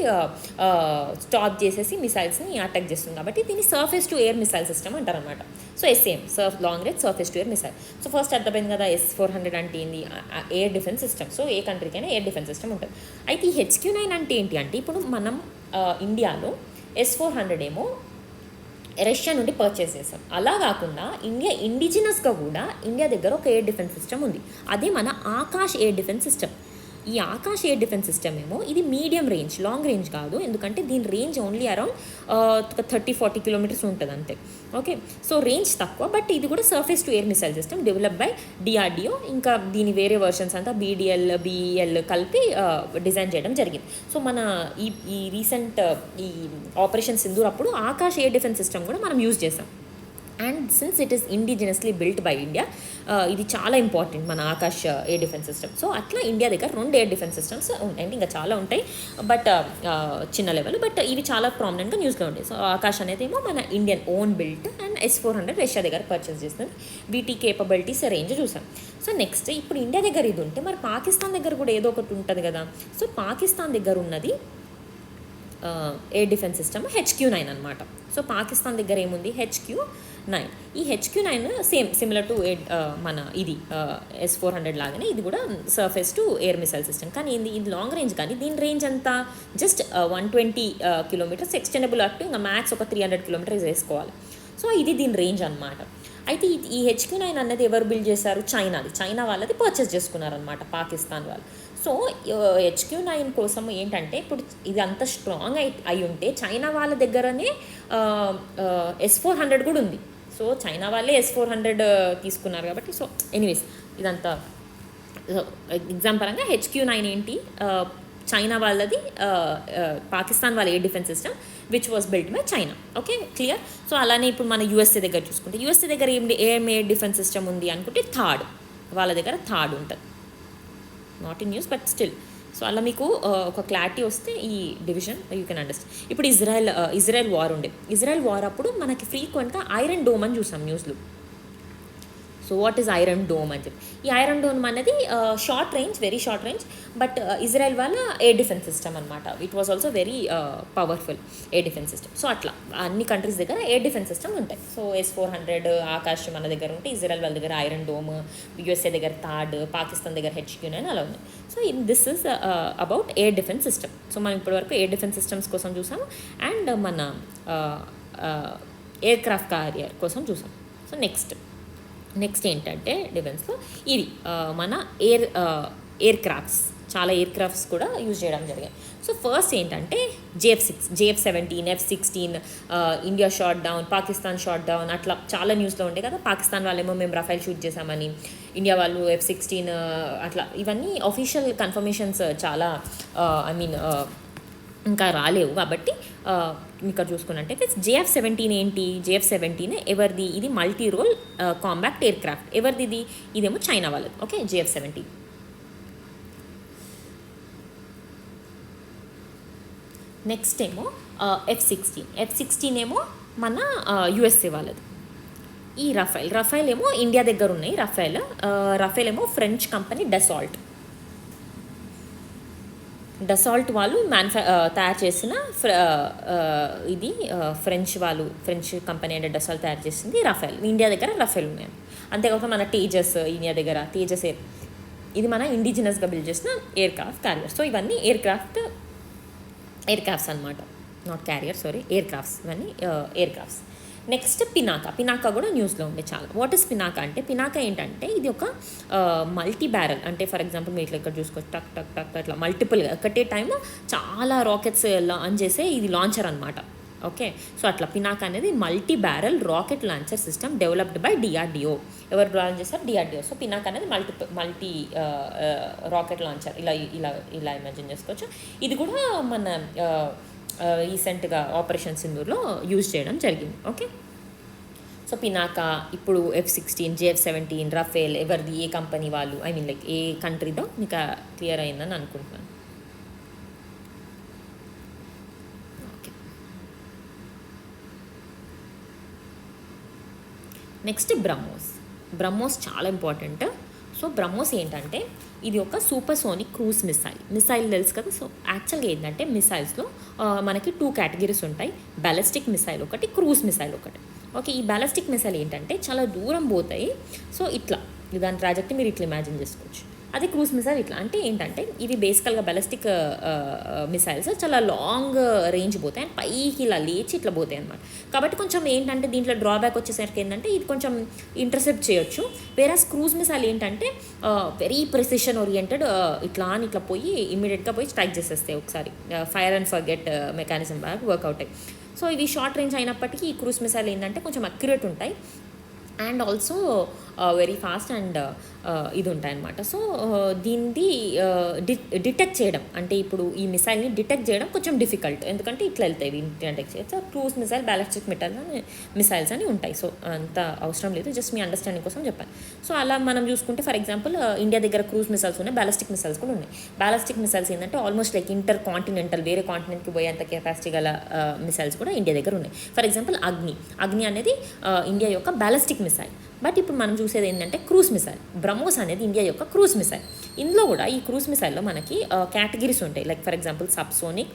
స్టాప్ చేసేసి మిసైల్స్ని అటాక్ చేస్తుంది. కాబట్టి దీన్ని surface to air missile system అంటారు అనమాట. So SAM, long range surface to air missile. So first అర్థమైంది కదా S-400 అంటే ఏంది, ఎయిర్ డిఫెన్స్ సిస్టమ్. సో ఏ కంట్రీకైనా ఎయిర్ డిఫెన్స్ సిస్టమ్ ఉంటుంది. అయితే ఈ HQ-9 అంటే ఏంటి అంటే, ఇప్పుడు మనం ఇండియాలో S-400 ఏమో రష్యా నుండి పర్చేస్ చేసాం. అలా కాకుండా ఇండియా ఇండిజినస్గా కూడా ఇండియా దగ్గర ఒక ఎయిర్ డిఫెన్స్ సిస్టమ్ ఉంది. అదే మన ఆకాష్ ఎయిర్ డిఫెన్స్ సిస్టమ్. ఈ ఆకాష్ ఎయిర్ డిఫెన్స్ సిస్టమ్ ఏమో ఇది మీడియం రేంజ్, లాంగ్ రేంజ్ కాదు. ఎందుకంటే దీని రేంజ్ ఓన్లీ అరౌండ్ 30-40 కిలోమీటర్స్ ఉంటుంది అంతే. ఓకే, సో రేంజ్ తక్కువ. బట్ ఇది కూడా surface to air missile system develop by DRDO. ఇంకా దీని వేరే వర్షన్స్ అంతా BDL, BEL కలిపి డిజైన్ చేయడం జరిగింది. సో మన ఈ రీసెంట్ ఈ ఆపరేషన్ సింధూర్ అప్పుడు ఆకాష్ ఎయిర్ డిఫెన్స్ సిస్టమ్ కూడా మనం యూజ్ చేసాం. And since it is indigenously built by India, ఇది చాలా ఇంపార్టెంట్ మన Akash air defence system. So అట్లా ఇండియా దగ్గర 2 ఎయిర్ డిఫెన్స్ సిస్టమ్స్ ఉంటాయి. ఇంకా చాలా ఉంటాయి, బట్ చిన్న లెవెల్. బట్ ఇవి చాలా ప్రామినెంట్గా న్యూస్లో ఉంటాయి. సో ఆకాష్ అనేది ఏమో మన Indian own built, and S-400 Russia దగ్గర పర్చేస్ చేస్తుంది. వీటి కేపబిలిటీస్ రేంజ్ చూసాం. సో నెక్స్ట్, ఇప్పుడు ఇండియా దగ్గర ఇది ఉంటే మరి పాకిస్తాన్ దగ్గర కూడా ఏదో ఒకటి ఉంటుంది కదా. సో పాకిస్తాన్ దగ్గర ఉన్నది ఎయిర్ డిఫెన్స్ సిస్టమ్ HQ-9 అనమాట. సో పాకిస్తాన్ దగ్గర ఏముంది, HQ-9. ఈ HQ-9 సిమిలర్ టు మన ఇది S-400 లాగానే ఇది కూడా surface to air missile system. కానీ ఇది లాంగ్ రేంజ్, కానీ దీని రేంజ్ అంతా just 120 kilometres, extendable up to ఇంకా మ్యాక్స్ ఒక 300 కిలోమీటర్స్ వేసుకోవాలి. సో ఇది దీని రేంజ్ అనమాట. అయితే ఈ HQ-9 అనేది ఎవరు బిల్డ్ చేశారు, చైనా వాళ్ళది పర్చేస్ చేసుకున్నారనమాట పాకిస్తాన్ వాళ్ళు. సో HQ-9 కోసం ఏంటంటే, ఇప్పుడు ఇది అంత స్ట్రాంగ్ అయి ఉంటే చైనా వాళ్ళ దగ్గరనే S-400 కూడా ఉంది. సో చైనా వాళ్ళే S-400 తీసుకున్నారు కాబట్టి. సో ఎనీవేస్ ఇదంతా ఎగ్జామ్ పరంగా HQ-9 ఏంటి, చైనా వాళ్ళది పాకిస్తాన్ వాళ్ళ air defence system which was built by China. Okay, clear. So అలానే ఇప్పుడు మన USA దగ్గర చూసుకుంటే, USA దగ్గర ఏం ఎయిర్ డిఫెన్స్ సిస్టమ్ ఉంది అనుకుంటే థర్డ్, వాళ్ళ దగ్గర థర్డ్ ఉంటుంది. Not in news but still. So అలా మీకు ఒక క్లారిటీ వస్తే ఈ డివిజన్ యూ కెన్ అండర్స్టాండ్. ఇప్పుడు ఇజ్రాయెల్ వార్ ఉండే, ఇజ్రాయెల్ వార్ అప్పుడు మనకి ఫ్రీక్వెంట్గా ఐరన్ డోమ్ అని చూసాం న్యూస్లో. So what is iron dome అని చెప్పి, ఈ ఐరన్ డోమ్ అనేది short range, very short range, but Israel వాళ్ళ ఎయిర్ డిఫెన్స్ సిస్టమ్ అనమాట. It was also very powerful air defence system. So అట్లా అన్ని కంట్రీస్ దగ్గర ఎయిర్ డిఫెన్స్ సిస్టమ్ ఉంటాయి. సో S-400 ఆకాష్ మన దగ్గర ఉంటే, ఇజ్రాయెల్ వాళ్ళ దగ్గర ఐరన్ డోమ్, USA దగ్గర థర్డ్, పాకిస్తాన్ దగ్గర HQ-9 అలా ఉంది. So this is about air defence system. So మనం ఇప్పటివరకు ఎయిర్ డిఫెన్స్ సిస్టమ్స్ కోసం చూసాము, అండ్ మన ఎయిర్ క్రాఫ్ట్ క్యారియర్ కోసం చూసాం. సో నెక్స్ట్ ఏంటంటే డిఫెన్స్లో ఇది మన ఎయిర్ క్రాఫ్ట్స్, చాలా ఎయిర్ క్రాఫ్ట్స్ కూడా యూజ్ చేయడం జరిగాయి. సో ఫస్ట్ ఏంటంటే JF-6, JF-17, F-16, India shot down, Pakistan shot down, అట్లా చాలా న్యూస్లో ఉండే కదా. పాకిస్తాన్ వాళ్ళేమో మేము రఫైల్ షూట్ చేసామని, ఇండియా వాళ్ళు F-16 అట్లా. ఇవన్నీ అఫీషియల్ కన్ఫర్మేషన్స్ చాలా ఇంకా రాలేవు. కాబట్టి ఇక్కడ చూసుకున్నట్టయితే JF-17 ఏంటి, JF-17 ఎవరిది, ఇది multi role combat aircraft. ఎవరిది ఇదేమో చైనా వాళ్ళది. Okay, JF-17. నెక్స్ట్ ఏమో F-16 ఏమో మన USA వాళ్ళది. ఈ రఫైల్ ఏమో ఇండియా దగ్గర ఉన్నాయి. రఫైల్ ఏమో ఫ్రెంచ్ కంపెనీ డసాల్ట్ వాళ్ళు తయారు చేసిన ఇది ఫ్రెంచ్ కంపెనీ అంటే డసాల్ట్ తయారు చేసింది రఫైల్. ఇండియా దగ్గర రఫైల్ ఉన్నాయి. అంతేకాక మన తేజస్, ఇండియా దగ్గర తేజస్ ఇది మన ఇండిజినస్గా బిల్డ్ చేసిన ఎయిర్ క్రాఫ్ట్ క్యారియర్. సో ఇవన్నీ ఎయిర్ క్రాఫ్ట్స్ అనమాట, not carrier, sorry, air crafts. ఇవన్నీ ఎయిర్ క్రాఫ్ట్స్. నెక్స్ట్ పినాకా కూడా న్యూస్లో ఉండే చాలా. వాట్ ఇస్ పినాకా అంటే, పినాకా ఏంటంటే ఇది ఒక మల్టీ బ్యారల్. అంటే ఫర్ ఎగ్జాంపుల్ మీరు ఇట్లా ఇక్కడ చూసుకోవచ్చు, టక్ టక్ టక్ అట్లా మల్టిపుల్గా ఒకటే టైం చాలా రాకెట్స్ లాంచ్ చేసే ఇది లాంచర్ అనమాట. ఓకే, సో అట్లా పినాకా అనేది multi barrel rocket launcher system developed by DRDO. ఎవరు లాంచ్ చేస్తారు, DRDO. సో పినాకా అనేది మల్టీ రాకెట్ లాంచర్. ఇలా ఇమాజిన్ చేసుకోవచ్చు. ఇది కూడా మన రీసెంట్గా ఆపరేషన్ సింధూర్లో యూజ్ చేయడం జరిగింది. ఓకే, సో పినాకా, ఇప్పుడు F-16, JF-17, రఫేల్ ఎవరిది, ఏ కంపెనీ వాళ్ళు, ఐ మీన్ లైక్ ఏ కంట్రీదో మీకు క్లియర్ అయిందని అనుకుంటున్నాను. ఓకే, నెక్స్ట్ బ్రహ్మోస్ చాలా ఇంపార్టెంట్. సో బ్రహ్మోస్ ఏంటంటే ఇది ఒక సూపర్సోనిక్ క్రూజ్ మిసైల్ తెలుసు కదా. సో యాక్చువల్గా ఏంటంటే మిసైల్స్లో మనకి 2 కేటగిరీస్ ఉంటాయి, బ్యాలిస్టిక్ మిసైల్ ఒకటి, క్రూజ్ మిసైల్ ఒకటి. ఓకే, ఈ బ్యాలిస్టిక్ మిసైల్ ఏంటంటే చాలా దూరం పోతాయి. సో ఇట్లా దాని ట్రాజెక్టరీ మీరు ఇట్లా ఇమాజిన్ చేసుకోవచ్చు. అదే క్రూజ్ మిసైల్ ఇట్లా అంటే ఏంటంటే ఇవి బేసికల్గా బ్యాలిస్టిక్ మిసైల్స్ చాలా లాంగ్ రేంజ్ పోతాయి అండ్ పైకి ఇలా లేచి ఇట్లా పోతాయి అనమాట. కాబట్టి కొంచెం ఏంటంటే దీంట్లో డ్రాబ్యాక్ వచ్చేసరికి ఏంటంటే ఇది కొంచెం ఇంటర్సెప్ట్ చేయొచ్చు. వేరాస్ క్రూజ్ మిసైల్ ఏంటంటే వెరీ ప్రెసిషన్ ఓరియంటెడ్, ఇట్లా పోయి ఇమ్మీడియట్గా పోయి స్ట్రైక్ చేసేస్తాయి ఒకసారి. ఫైర్ అండ్ ఫర్గెట్ మెకానిజం బాగా వర్కౌట్ అయ్యి. సో ఇవి షార్ట్ రేంజ్ అయినప్పటికీ ఈ క్రూజ్ మిసైల్ ఏంటంటే కొంచెం అక్యురేట్ ఉంటాయి and also very fast and ఇది ఉంటాయి అన్నమాట. సో దీన్ని డిటెక్ట్ చేయడం అంటే ఇప్పుడు ఈ మిసైల్ని డిటెక్ట్ చేయడం కొంచెం డిఫికల్ట్, ఎందుకంటే ఇట్లా వెళ్తాయి డిటెక్ట్ చేయొచ్చు. క్రూజ్ మిసైల్, బ్యాలిస్టిక్ మిసైల్స్ అని ఉంటాయి. సో అంత అవసరం లేదు, జస్ట్ మీ అండర్స్టాండింగ్ కోసం చెప్పాను. సో అలా మనం చూసుకుంటే ఫర్ ఎగ్జాంపుల్ ఇండియా దగ్గర క్రూజ్ మిసైల్స్ ఉన్నాయి, బ్యాలిస్టిక్ మిసైల్స్ కూడా ఉన్నాయి. బ్యాలిస్టిక్ మిసైల్స్ ఏంటంటే ఆల్మోస్ట్ లైక్ ఇంటర్ కాంటినెంటల్, వేరే కాంటినెంట్కి పోయేంత కెపాసిటీ గల మిసైల్స్ కూడా ఇండియా దగ్గర ఉన్నాయి. ఫర్ ఎగ్జాంపుల్ అగ్ని అనేది ఇండియా యొక్క బ్యాలిస్టిక్ మిసైల్. బట్ ఇప్పుడు మనం చూసేది ఏంటంటే క్రూజ్ మిసైల్. బ్రహ్మోస్ అనేది ఇండియా యొక్క క్రూజ్ మిసైల్. ఇందులో కూడా ఈ క్రూజ్ మిసైల్లో మనకి కేటగిరీస్ ఉంటాయి. Like for example subsonic,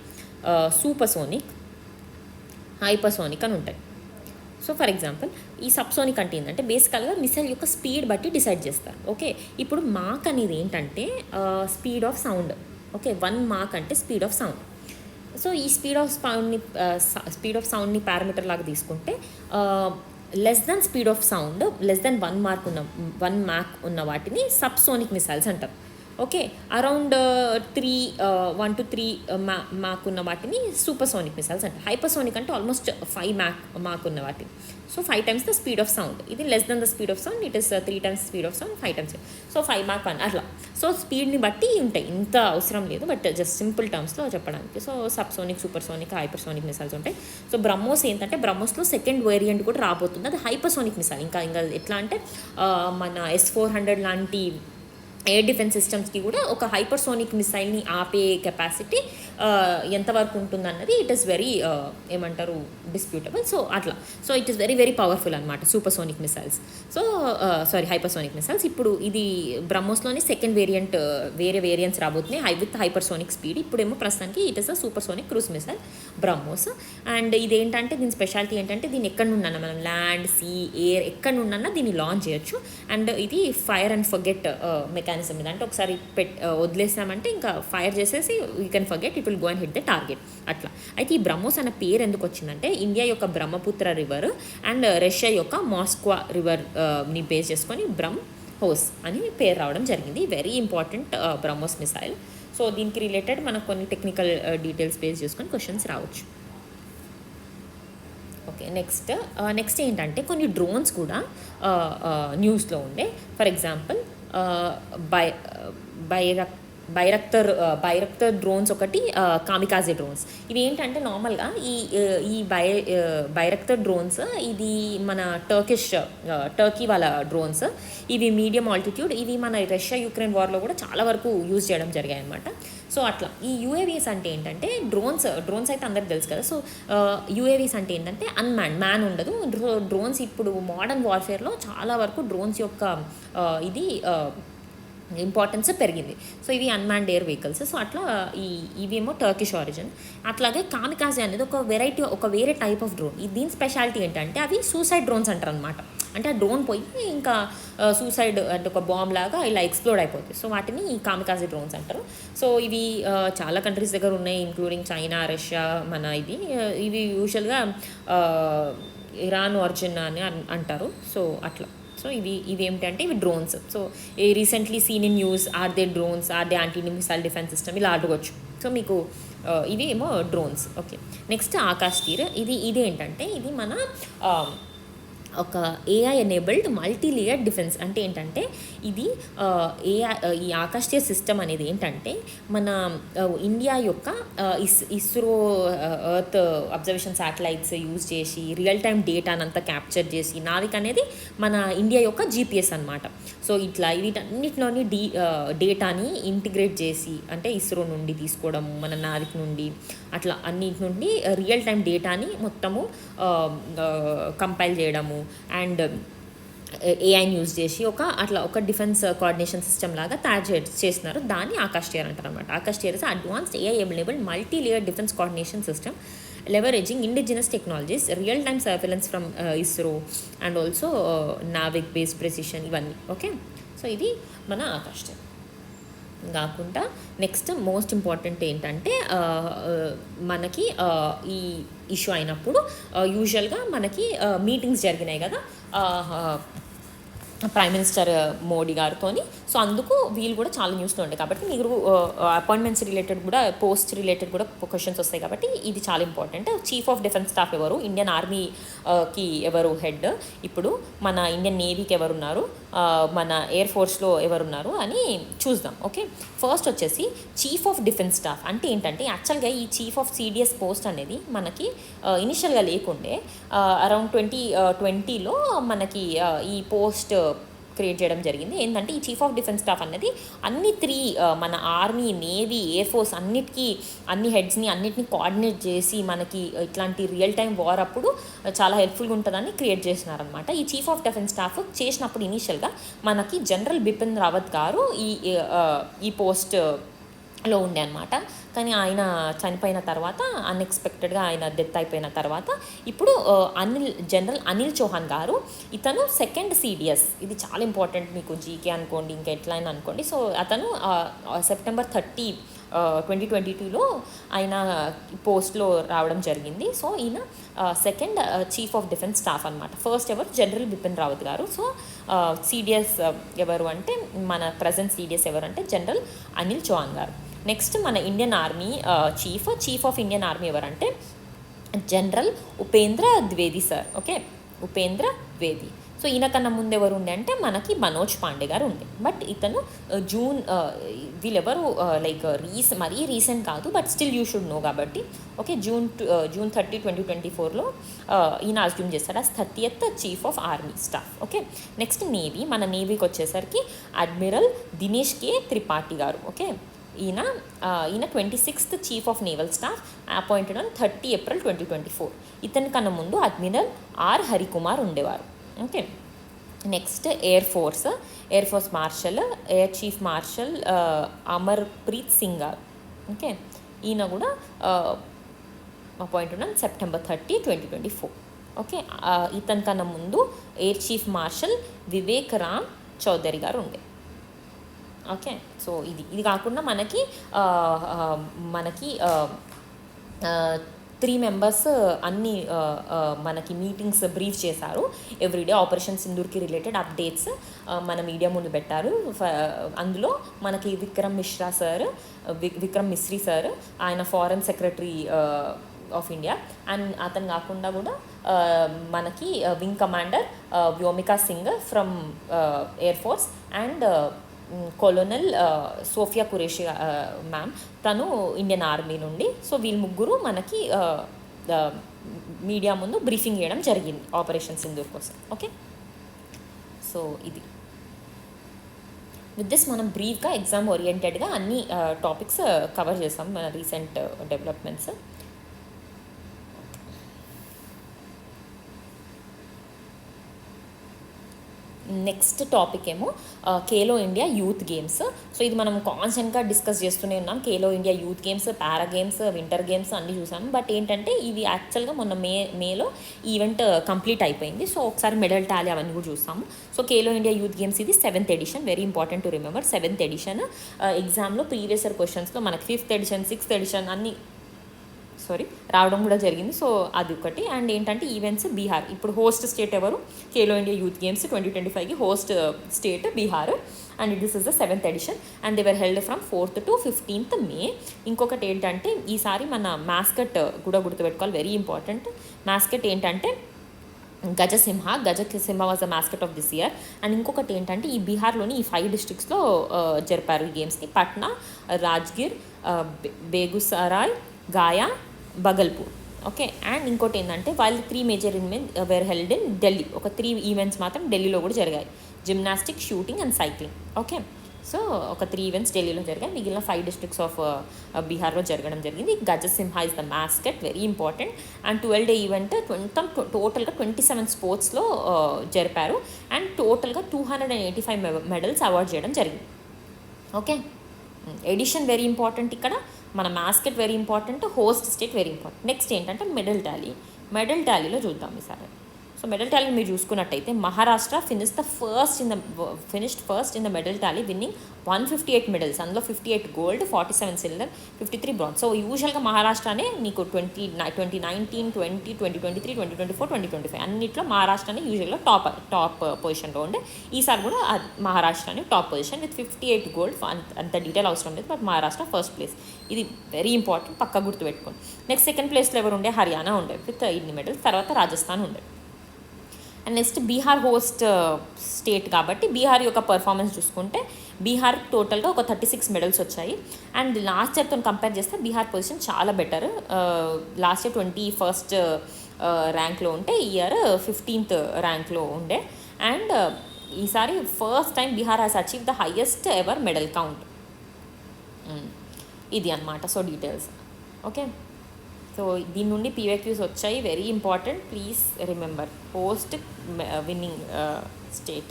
supersonic, hypersonic అని ఉంటాయి. సో ఫర్ ఎగ్జాంపుల్ ఈ సబ్సోనిక్ అంటే ఏంటంటే బేసికల్గా మిసైల్ యొక్క స్పీడ్ బట్టి డిసైడ్ చేస్తారు. ఓకే, ఇప్పుడు మాక్ అనేది ఏంటంటే speed of sound. Okay, 1 Mach అంటే స్పీడ్ ఆఫ్ సౌండ్. సో ఈ స్పీడ్ ఆఫ్ సౌండ్ని పారామీటర్ లాగా తీసుకుంటే less than speed of sound, less than 1 Mach ఉన్న వాటిని సబ్సోనిక్ మిసైల్స్ అంటారు. ఓకే, అరౌండ్ 1 to 3 మాక్ ఉన్న వాటిని సూపర్సోనిక్ మిసైల్స్ అంటారు. హైపర్సోనిక్ అంటే ఆల్మోస్ట్ 5 మాక్ ఉన్న వాటిని. So 5 times the speed of sound. ఇది less than the speed of sound, it is 3 times speed of sound, 5 times. So 5 మాక్ 1 అట్లా. So స్పీడ్ని బట్టి ఉంటాయి, ఇంత అవసరం లేదు, బట్ జస్ట్ సింపుల్ టర్మ్స్లో చెప్పడానికి. So subsonic, supersonic, hypersonic missiles ఉంటాయి. సో బ్రహ్మోస్ ఏంటంటే బ్రహ్మోస్లో సెకండ్ వేరియంట్ కూడా రాబోతుంది, అది హైపర్సోనిక్ మిసైల్. ఇంకా ఎట్లా అంటే మన S-400 లాంటి ఎయిర్ డిఫెన్స్ సిస్టమ్స్కి కూడా ఒక హైపర్సోనిక్ మిసైల్ని ఆపే కెపాసిటీ ఎంతవరకు ఉంటుందన్నది ఇట్ ఈస్ వెరీ ఏమంటారు డిస్ప్యూటబుల్. సో అట్లా, so it is very very powerful అనమాట supersonic missiles. So hypersonic missiles. ఇప్పుడు ఇది బ్రహ్మోస్లోని సెకండ్ వేరియంట్, వేరే వేరియంట్స్ రాబోతున్నాయి విత్ హైపర్సోనిక్ స్పీడ్. ఇప్పుడేమో ప్రస్తుతానికి it is a supersonic cruise missile BrahMos. And ఇదేంటంటే దీని స్పెషాలిటీ ఏంటంటే దీన్ని ఎక్కడ నుండన్నా మనం ల్యాండ్, సీ, ఎయిర్ ఎక్కడ నుండన్నా దీన్ని లాంచ్ చేయొచ్చు. అండ్ ఇది ఫైర్ అండ్ ఫర్గెట్ మెకానిజం మీద, అంటే ఒకసారి వదిలేసామంటే ఇంకా ఫైర్ చేసేసి you can forget, it will go and hit the target అట్లా. అయితే ఈ బ్రహ్మోస్ అన్న పేరు ఎందుకు వచ్చిందంటే ఇండియా యొక్క బ్రహ్మపుత్ర రివర్ అండ్ రష్యా యొక్క మాస్క్వా రివర్ని బేస్ చేసుకొని బ్రహ్మోస్ అని పేరు రావడం జరిగింది. Very important BrahMos missile. So దీనికి రిలేటెడ్ మనకు కొన్ని టెక్నికల్ డీటెయిల్స్ బేస్ చేసుకొని క్వశ్చన్స్ రావచ్చు. ఓకే, నెక్స్ట్ ఏంటంటే కొన్ని డ్రోన్స్ కూడా న్యూస్లో ఉండే. ఫర్ ఎగ్జాంపుల్ బైరక్టర్ డ్రోన్స్ ఒకటి, కామికాజే డ్రోన్స్. ఇవి ఏంటంటే నార్మల్గా ఈ బైరక్టర్ డ్రోన్స్ ఇది మన టర్కీ వాళ్ళ డ్రోన్స్. ఇవి మీడియం ఆల్టిట్యూడ్, ఇవి మన రష్యా యుక్రెయిన్ వార్లో కూడా చాలా వరకు యూజ్ చేయడం జరిగాయి అనమాట. సో అట్లా ఈ యూఏవీస్ అంటే ఏంటంటే డ్రోన్స్ అయితే అందరికి తెలుసు కదా. సో యూఏవీస్ అంటే ఏంటంటే మ్యాన్ ఉండదు. డ్రోన్స్ ఇప్పుడు మోడర్న్ వార్ఫేర్లో చాలా వరకు డ్రోన్స్ యొక్క ఇది ఇంపార్టెన్స్ పెరిగింది. సో ఇవి అన్మాన్డ్ ఎయిర్ వెహికల్స్. సో అట్లా ఇవేమో టర్కిష్ ఆరిజిన్. అట్లాగే కామికాజే అనేది ఒక వేరే టైప్ ఆఫ్ డ్రోన్. దీని స్పెషాలిటీ ఏంటంటే అవి సూసైడ్ డ్రోన్స్ అంటారు అనమాట. అంటే ఆ డ్రోన్ పోయి ఇంకా సూసైడ్ అంటే ఒక బాంబ్ లాగా ఇలా ఎక్స్ప్లోడ్ అయిపోతుంది. సో వాటిని కామికాజే డ్రోన్స్ అంటారు. సో ఇవి చాలా కంట్రీస్ దగ్గర ఉన్నాయి, ఇంక్లూడింగ్ చైనా, రష్యా, మన ఇవి యూజువల్గా ఇరాన్ ఆరిజిన్ అని అంటారు. సో అట్లా. సో ఇవి ఏమిటంటే ఇవి drones. So recently seen in news, are they drones, are they anti missile defence system, ఇలా అడగవచ్చు. సో మీకు ఇవి ఏమో drones. Okay, next Akash Teer. ఇది ఏంటంటే ఇది మన ఒక AI enabled multi layer defence. అంటే ఏంటంటే ఇది ఏఐ, ఈ ఆకాశీయ సిస్టమ్ అనేది ఏంటంటే మన ఇండియా యొక్క ISRO earth observation satellites use చేసి రియల్ టైం డేటానంతా క్యాప్చర్ చేసి నావిక్ అనేది మన ఇండియా యొక్క జీపీఎస్ అనమాట. సో ఇట్లా వీటన్నిటిలోని డేటాని ఇంటిగ్రేట్ చేసి, అంటే ఇస్రో నుండి తీసుకోవడము, మన నావిక్ నుండి, అట్లా అన్నిటి నుండి రియల్ టైం డేటాని మొత్తము కంపైల్ చేయడము అండ్ ఏఐని యూజ్ చేసి ఒక డిఫెన్స్ కోఆర్డినేషన్ సిస్టమ్ లాగా తయారు చేస్తున్నారు. దాన్ని ఆకాష్ టియర్ అంటారు అనమాట. Akashteer is advanced AI enabled multi layer defence coordination system leveraging indigenous technologies, real-time surveillance from ISRO and also navic based precision ఇవన్నీ. ఓకే, సో ఇది మన ఆకాష్ టియర్. కాకుండా నెక్స్ట్ మోస్ట్ ఇంపార్టెంట్ ఏంటంటే మనకి ఈ ఇష్యూ అయినప్పుడు యూజువల్గా మనకి మీటింగ్స్ జరిగినాయి కదా ప్రైమ్ మినిస్టర్ మోడీ గారితో. సో అందుకు వీళ్ళు కూడా చాలా న్యూస్లో ఉంటాయి కాబట్టి మీరు అపాయింట్మెంట్స్ రిలేటెడ్ కూడా, పోస్ట్ రిలేటెడ్ కూడా క్వశ్చన్స్ వస్తాయి కాబట్టి ఇది చాలా important. Chief of defence staff ఎవరు, ఇండియన్ ఆర్మీకి ఎవరు హెడ్, ఇప్పుడు మన ఇండియన్ నేవీకి ఎవరున్నారు, మన ఎయిర్ ఫోర్స్లో ఎవరున్నారు అని చూద్దాం. ఓకే, ఫస్ట్ వచ్చేసి చీఫ్ ఆఫ్ డిఫెన్స్ స్టాఫ్ అంటే ఏంటంటే యాక్చువల్గా ఈ చీఫ్ ఆఫ్ సిడిఎస్ పోస్ట్ అనేది మనకి ఇనిషియల్గా లేకుండే అరౌండ్ 2020లో మనకి ఈ పోస్ట్ క్రియేట్ చేయడం జరిగింది. ఏంటంటే ఈ చీఫ్ ఆఫ్ డిఫెన్స్ స్టాఫ్ అనేది అన్ని 3 మన ఆర్మీ, నేవీ, ఎయిర్ ఫోర్స్ అన్ని హెడ్స్ని అన్నిటిని కోఆర్డినేట్ చేసి మనకి ఇట్లాంటి రియల్ టైం వార్ అప్పుడు చాలా హెల్ప్ఫుల్గా ఉంటుందని క్రియేట్ చేసినారనమాట. ఈ చీఫ్ ఆఫ్ డిఫెన్స్ స్టాఫ్ చేసినప్పుడు ఇనీషియల్గా మనకి జనరల్ బిపిన్ రావత్ గారు ఈ పోస్ట్లో ఉండే అనమాట. కానీ ఆయన చనిపోయిన తర్వాత, అన్ఎక్స్పెక్టెడ్గా ఆయన డెత్ అయిపోయిన తర్వాత ఇప్పుడు జనరల్ అనిల్ చౌహాన్ గారు, ఇతను సెకండ్ సిడిఎస్. ఇది చాలా ఇంపార్టెంట్, మీకు జీకే అనుకోండి ఇంకా ఎట్లయినా అనుకోండి. సో అతను సెప్టెంబర్ 30, 2022లో ఆయన పోస్ట్లో రావడం జరిగింది. సో ఈయన second chief of defence staff అనమాట. ఫస్ట్ ఎవరు జనరల్ బిపిన్ రావత్ గారు. సో సిడిఎస్ ఎవరు అంటే, మన ప్రజెంట్ సిడిఎస్ ఎవరు అంటే జనరల్ అనిల్ చౌహాన్ గారు. నెక్స్ట్ మన Indian army chief of Indian army ఎవరంటే general Upendra Dwivedi sir. Okay, Upendra Dwivedi. So ఈయన కన్నా ముందు ఎవరు ఉండే అంటే మనకి మనోజ్ పాండే గారు ఉండే. బట్ ఇతను వీళ్ళెవరు లైక్ మరీ రీసెంట్ కాదు, but still you should know కాబట్టి. ఓకే, జూన్ 30, 2024లో ఈయన అజ్యూమ్ చేస్తారు as 30th chief of army staff. Okay, next navy. మన నేవీకి వచ్చేసరికి అడ్మిరల్ దినేష్ కే త్రిపాఠి గారు. ఓకే, ఈయన 26th chief of naval staff, appointed on 30 April 2024. ఇతని కన్నా ముందు అడ్మిరల్ ఆర్ హరికుమార్ ఉండేవారు. Okay, next air force marshal, air chief marshal Amarpreet Singh garu. Okay, ఈయన కూడా అపాయింటెడ్ ఆన్ September 30, 2024. ఓకే, ఇతని కన్నా ముందు air chief marshal Vivek Ram Chaudhari garu ఉండే. ఓకే, సో ఇది కాకుండా మనకి 3 మెంబర్స్ అన్ని మనకి మీటింగ్స్ బ్రీఫ్ చేశారు. ఎవ్రీడే ఆపరేషన్ సింధూర్కి రిలేటెడ్ అప్డేట్స్ మన మీడియా ముందు పెట్టారు. అందులో మనకి విక్రమ్ మిశ్రీ సార్, ఆయన foreign secretary of India. And అతను కాకుండా కూడా మనకి wing commander Vyomika Singh from air force and colonel Sofiya Qureshi ma'am, తను ఇండియన్ ఆర్మీ నుండి. సో వీళ్ళు ముగ్గురు మనకి మీడియా ముందు బ్రీఫింగ్ చేయడం జరిగింది ఆపరేషన్ సింధూర్ కోసం. ఓకే, సో ఇది విత్ దిస్ మనం బ్రీఫ్గా ఎగ్జామ్ ఓరియంటెడ్గా అన్ని టాపిక్స్ కవర్ చేసాం, మన రీసెంట్ డెవలప్మెంట్స్. నెక్స్ట్ టాపిక్ ఏమో Khelo India youth games. So ఇది మనం కాన్స్టెంట్గా డిస్కస్ చేస్తూనే ఉన్నాం. Khelo India youth games, para games, winter games అన్నీ చూసాము. బట్ ఏంటంటే ఇది యాక్చువల్గా మొన్న మేలో ఈవెంట్ కంప్లీట్ అయిపోయింది. సో ఒకసారి మెడల్ టాలీ అవన్నీ కూడా చూస్తాము. So Khelo India youth games ఇది 7th edition. Very important to remember, 7th edition. ఎగ్జామ్లో ప్రీవియస్ ఇయర్ క్వశ్చన్స్లో మనకి 5th ఎడిషన్, 6th ఎడిషన్ అన్నీ రావడం కూడా జరిగింది. సో అది ఒకటి. అండ్ ఏంటంటే ఈవెంట్స్ బీహార్. ఇప్పుడు హోస్ట్ స్టేట్ ఎవరు? ఖేలో ఇండియా యూత్ గేమ్స్ 2025కి host state Bihar. And this is the 7th edition and they were held from 4th to 15th May. ఇంకొకటి ఏంటంటే ఈసారి మన మాస్కట్ కూడా గుర్తుపెట్టుకోవాలి, వెరీ ఇంపార్టెంట్. మాస్కట్ ఏంటంటే Gajasimha was the mascot of this year. And ఇంకొకటి ఏంటంటే ఈ బీహార్లోని ఈ 5 డిస్ట్రిక్ట్స్లో జరిపారు ఈ గేమ్స్ని. పట్నా, రాజ్గిర్, బేగుసరాయ్, గాయా, బగల్పూర్. ఓకే. అండ్ ఇంకోటి ఏంటంటే వాళ్ళు 3 major event were held in Delhi. ఒక 3 ఈవెంట్స్ మాత్రం ఢిల్లీలో కూడా జరిగాయి. Gymnastic, shooting and cycling. Okay. So ఒక 3 ఈవెంట్స్ ఢిల్లీలో జరిగాయి. మిగిలిన 5 డిస్ట్రిక్ట్స్ ఆఫ్ బీహార్లో జరగడం జరిగింది. Gajasimha is the mascot, very important. And 12 day event టోటల్గా 27 స్పోర్ట్స్లో జరిపారు. అండ్ టోటల్గా 285 మెడల్స్ అవార్డ్ చేయడం జరిగింది. ఓకే. ఎడిషన్ వెరీ ఇంపార్టెంట్ ఇక్కడ. మన musket very important, host state very important. Next ఏంటంటే మెడల్ టాలీలో చూద్దాం ఈసారి. సో మెడల్ టాలీ మీరు చూసుకున్నట్టయితే Maharashtra finished first in the medal Tally, winnowing 158 medals. అందులో 58 గోల్డ్, 47 సిల్వర్, 53 బ్రాంజ్. సో యూజువల్గా మహారాష్ట్రనే నీకు 2019, 2023, 2024, 2025 అన్నిట్లో మహారాష్ట్రనే యూజువల్గా టాప్ పొజిషన్లో ఉండే. ఈసారి కూడా మహారాష్ట్రనే టాప్ పొజిషన్ విత్ 58 గోల్డ్. అంత డీటెయిల్ అవసరం లేదు, బట్ మహారాష్ట్ర ఫస్ట్ ప్లేస్. ఇది వెరీ ఇంపార్టెంట్, పక్కా గుర్తుపెట్టుకోండి. నెక్స్ట్ సెకండ్ ప్లేస్లో ఎవరు ఉండే? హర్యానా ఉండే విత్ 8 మెడల్స్. తర్వాత రాజస్థాన్ ఉండే. And next Bihar host state కాబట్టి బీహార్ యొక్క పర్ఫార్మెన్స్ చూసుకుంటే బీహార్ టోటల్గా ఒక 36 మెడల్స్ వచ్చాయి. అండ్ లాస్ట్ ఇయర్తో కంపేర్ చేస్తే బీహార్ పొజిషన్ చాలా బెటర్. లాస్ట్ ఇయర్ 21st ర్యాంక్లో ఉంటే ఈ ఇయర్ 15th ర్యాంక్లో ఉండే. అండ్ ఈసారి first time Bihar has achieve the highest ever medal count. ఇది అన్నమాట. So details. ఓకే. సో దీని నుండి PYQs వచ్చాయి, very important, please remember. Host, winnowing state.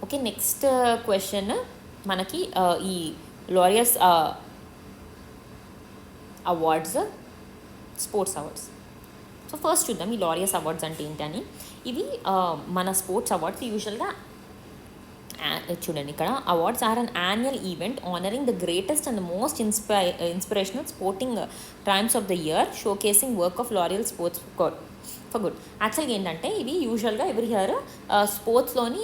Okay. Next question మనకి ఈ లారియస్ awards, sports awards. So first చూద్దాం ఈ లారియస్ అవార్డ్స్ అంటే ఏంటని. ఇవి మన స్పోర్ట్స్ అవార్డ్స్ యూజువల్గా చూడండి ఇక్కడ. Awards are an annual event honouring the greatest and the most inspirational sporting triumphs of the year, showcasing work of Laureus sports for good. యాక్చువల్గా ఏంటంటే ఇవి యూజువల్గా ఎవ్రీ ఇయర్ స్పోర్ట్స్లోని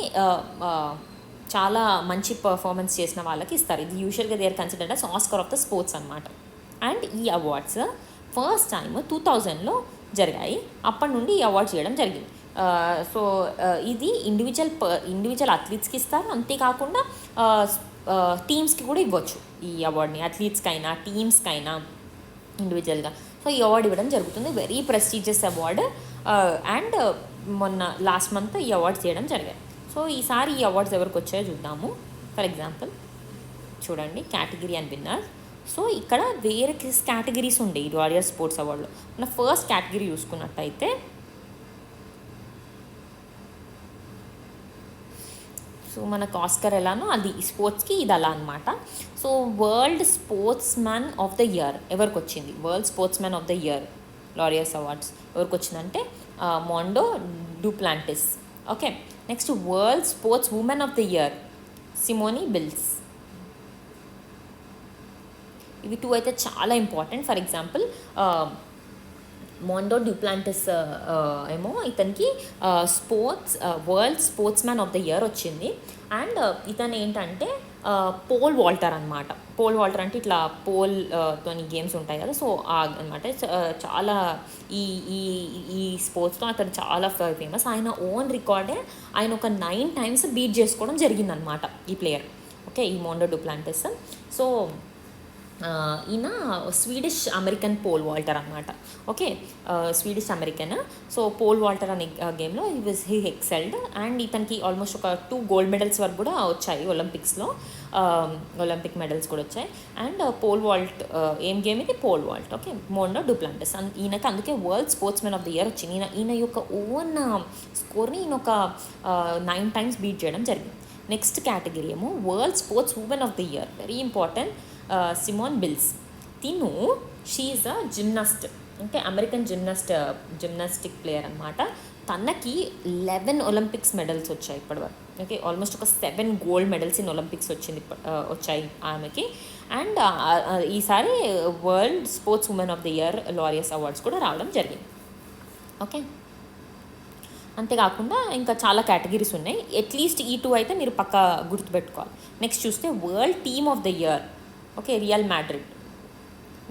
చాలా మంచి పర్ఫార్మెన్స్ చేసిన వాళ్ళకి ఇస్తారు. ఇది యూజువల్గా they are considered as Oscar of the sports అనమాట. అండ్ ఈ అవార్డ్స్ ఫస్ట్ టైం 2000లో జరిగాయి. అప్పటి నుండి ఈ అవార్డ్స్ చేయడం జరిగింది. సో ఇది ఇండివిజువల్ అథ్లీట్స్కి ఇస్తారు. అంతేకాకుండా టీమ్స్కి కూడా ఇవ్వచ్చు ఈ అవార్డ్ని. అథ్లీట్స్కైనా టీమ్స్కైనా ఇండివిజువల్గా. సో ఈ అవార్డు ఇవ్వడం జరుగుతుంది. Very prestigious award. అండ్ మొన్న లాస్ట్ మంత్ ఈ అవార్డ్స్ చేయడం జరిగాయి. సో ఈసారి ఈ అవార్డ్స్ ఎవరికి వచ్చాయో చూద్దాము. ఫర్ ఎగ్జాంపుల్ చూడండి, కేటగిరీ అండ్ విన్నర్. సో ఇక్కడ వేరే కేటగిరీస్ ఉండే ఈ లారియల్ స్పోర్ట్స్ అవార్డులో. మన ఫస్ట్ కేటగిరీ చూసుకున్నట్టయితే సో మనకు ఆస్కర్ ఎలానో అది స్పోర్ట్స్కి ఇది అలా అనమాట. So world sports man of the year ఎవరికి వచ్చింది? World sports man of the year లారియస్ awards ఎవరికి వచ్చిందంటే మొండో డూప్లాంటిస్. Okay. Next world sports women of the year Simone Biles. ఇవి 2 అయితే చాలా important. For example Mondo Duplantis ఏమో ఇతనికి world sports man of the year వచ్చింది. అండ్ ఇతను ఏంటంటే పోల్ వాల్టర్ అనమాట. పోల్ వాల్టర్ అంటే ఇట్లా తోని గేమ్స్ ఉంటాయి కదా. సో అనమాట చాలా ఈ ఈ ఈ స్పోర్ట్స్లో అతను చాలా ఫేమస్. ఆయన ఓన్ రికార్డే ఆయన ఒక 9 times బీట్ చేసుకోవడం జరిగిందనమాట ఈ ప్లేయర్. ఓకే. ఈ మొండో డూప్లాంటిస్. సో ఈయన స్వీడిష్ అమెరికన్ పోల్ వాల్టర్ అనమాట. Okay. Swedish American. So pole vaulter అనే గేమ్లో హీ ఎక్సెల్డ్. అండ్ ఇతనికి ఆల్మోస్ట్ ఒక 2 గోల్డ్ మెడల్స్ వరకు కూడా వచ్చాయి ఒలింపిక్స్లో. ఒలింపిక్ మెడల్స్ కూడా వచ్చాయి. అండ్ పోల్ వాల్ట్ ఏం గేమ్ ఇది? Pole vault. Okay. Mondo Duplantis. ఈయనకి అందుకే world sports man of the year వచ్చింది. ఈయన యొక్క ఓన్ స్కోర్ని ఈయన ఒక 9 times బీట్ చేయడం జరిగింది. నెక్స్ట్ కేటగిరీ ఏమో world sports women of the year, very important, Simone Biles. తిను షీఈ్ అ జిమ్నాస్ట్. అంటే అమెరికన్ జిమ్నాస్టిక్ ప్లేయర్ అనమాట. తనకి 11 ఒలింపిక్స్ మెడల్స్ వచ్చాయి ఇప్పటివరకు. ఓకే. ఆల్మోస్ట్ ఒక 7 గోల్డ్ మెడల్స్ ఇన్ ఒలింపిక్స్ వచ్చాయి ఆమెకి. అండ్ ఈసారి world sports women of the year లారియస్ awards కూడా రావడం జరిగింది. ఓకే. అంతేకాకుండా ఇంకా చాలా కేటగిరీస్ ఉన్నాయి. అట్లీస్ట్ ఈ 2 అయితే మీరు పక్కా గుర్తుపెట్టుకోవాలి. నెక్స్ట్ చూస్తే world team of the year. Okay. Real Madrid.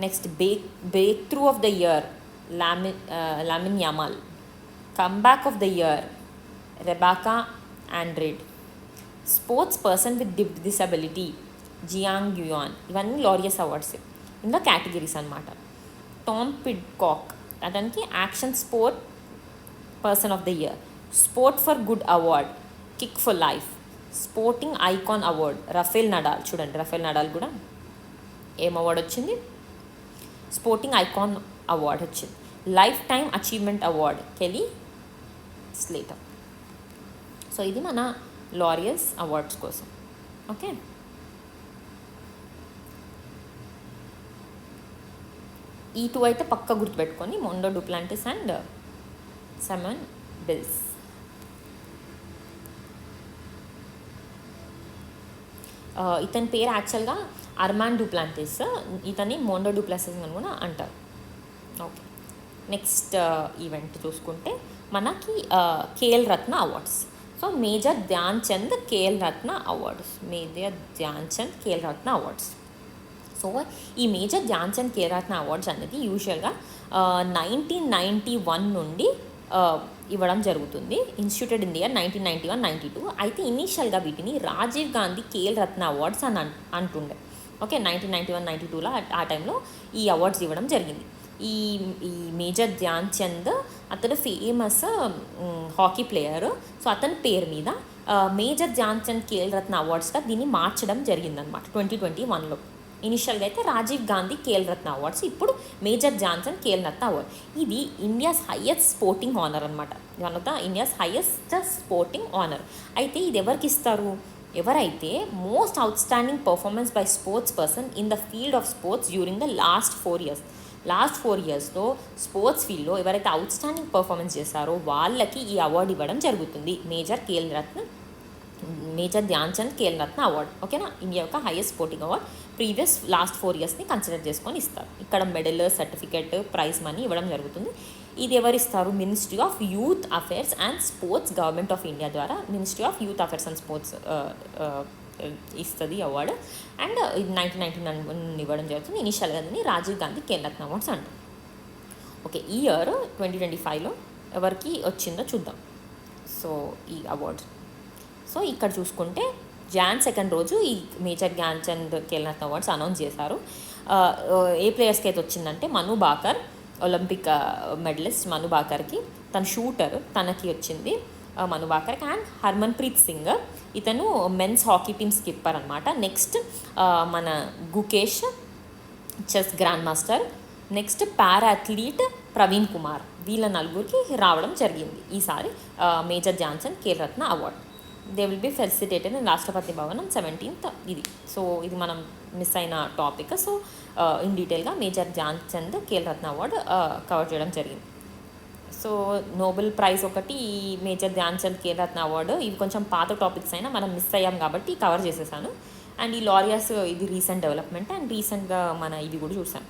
Next breakthrough of the year Lamine Yamal. Comeback of the year Rebeca Andrade. Sports person with disability Jiang Yuyan. ఇవన్నీ Laureus awards ఇందులో categories అనమాట. Tom Pidcock అతనికి action sport person of the year. Sport for good award kick for life. Sporting icon award Rafael Nadal. చూడండి Rafael Nadal కూడా ఏం award వచ్చింది, sporting icon award వచ్చింది. Life time achievement award Kelly Slater. So ఇది మన లారియస్ awards కోసం. Okay, ఈ two అయితే పక్క గుర్తుపెట్టుకొని మొండో డూప్లాంటిస్ అండ్ సైమన్ బిల్స్. ఇతని పేరు యాక్చువల్గా అర్మాన్ డూప్లాంటిస్, ఇతని మోండో డూప్లాంటిస్ అని కూడా అంటారు. ఓకే, నెక్స్ట్ ఈవెంట్ చూసుకుంటే మనకి Khel Ratna awards. So major Dhyan Chand Khel Ratna awards. Major Dhyan Chand Khel Ratna awards. So ఈ మేజర్ ధ్యాన్ చంద్ ఖేల్ రత్న అవార్డ్స్ అనేది యూజువల్గా 1991 నుండి ఇవ్వడం జరుగుతుంది. Instituted in the year 1991-92. అయితే ఇనీషియల్గా వీటిని రాజీవ్ గాంధీ ఖేల్ రత్న అవార్డ్స్ అని అంటుండే. ఓకే, 1991-92లో ఆ టైంలో ఈ అవార్డ్స్ ఇవ్వడం జరిగింది. ఈ మేజర్ ధ్యాన్ చంద్ అతను ఫేమస్ హాకీ ప్లేయర్. సో అతని పేరు మీద మేజర్ ధ్యాన్ చంద్ ఖేల్ రత్న అవార్డ్స్గా దీన్ని మార్చడం జరిగిందనమాట 2021లో. ఇనిషియల్గా అయితే రాజీవ్ గాంధీ ఖేల్ రత్న అవార్డ్స్, ఇప్పుడు మేజర్ ధ్యాన్ చంద్ ఖేల్ రత్న అవార్డ్. ఇది ఇండియాస్ హైయెస్ట్ స్పోర్టింగ్ ఆనర్ అనమాట. One of the India's highest sporting honour. అయితే ఇది ఎవరికి ఇస్తారు, ఎవరైతే most out standing performance by sports person in the field of sports during the last 4 ఇయర్స్లో స్పోర్ట్స్ ఫీల్డ్లో ఎవరైతే అవుట్ స్టాండింగ్ పర్ఫార్మెన్స్ చేశారో వాళ్ళకి ఈ అవార్డు ఇవ్వడం జరుగుతుంది. Major Dhyan Chand Khel Ratna award. ఓకేనా, ఇండియా యొక్క highest sporting award. Previous last 4 ఇయర్స్ని కన్సిడర్ చేసుకొని ఇస్తారు. ఇక్కడ మెడల్, సర్టిఫికేట్, ప్రైజ్ మనీ ఇవ్వడం జరుగుతుంది. ఇది ఎవరు ఇస్తారు, ministry of youth affairs and sports, government of India ద్వారా ministry of youth affairs and sports ఇస్తుంది అవార్డు. అండ్ ఇది 1999 ఇవ్వడం జరుగుతుంది. ఇనిషియల్గా దీన్ని రాజీవ్ గాంధీ ఖేల్ రత్న అవార్డ్స్ అంటారు. ఓకే, ఈ ఇయర్ 2025లో ఎవరికి వచ్చిందో చూద్దాం. సో ఈ అవార్డ్స్, సో ఇక్కడ చూసుకుంటే Jan 2 రోజు ఈ major Dhyan Chand Khel Ratna awards announce చేశారు. ఏ ప్లేయర్స్కి అయితే వచ్చిందంటే మను బాకర్, ఒలింపిక్ మెడలిస్ట్ మను బాకర్కి, తన షూటర్ తనకి వచ్చింది మను బాకర్కి. అండ్ హర్మన్ ప్రీత్ సింగ్, ఇతను మెన్స్ హాకీ టీమ్ స్కిప్పర్ అనమాట. నెక్స్ట్ మన Gukesh, chess grandmaster. Next para athlete Praveen Kumar. వీళ్ళ నలుగురికి రావడం జరిగింది ఈసారి major Dhyan Chand Khel Ratna award. They will be felicitated in Rashtrapati భవనం 17th. ఇది సో ఇది మనం మిస్ అయిన టాపిక్. సో ఇన్ డీటెయిల్గా మేజర్ ధ్యాన్ చంద్ ఖేల్ రత్న అవార్డు కవర్ చేయడం జరిగింది. సో నోబెల్ ప్రైజ్ ఒకటి, ఈ మేజర్ ధ్యాన్ చంద్ ఖేల్ రత్న అవార్డు, ఇవి కొంచెం పాత టాపిక్స్ అయినా మనం మిస్ అయ్యాం కాబట్టి కవర్ చేసేసాను. అండ్ ఈ లారియస్ ఇది రీసెంట్ డెవలప్మెంట్, అండ్ రీసెంట్గా మన ఇవి కూడా చూసాం.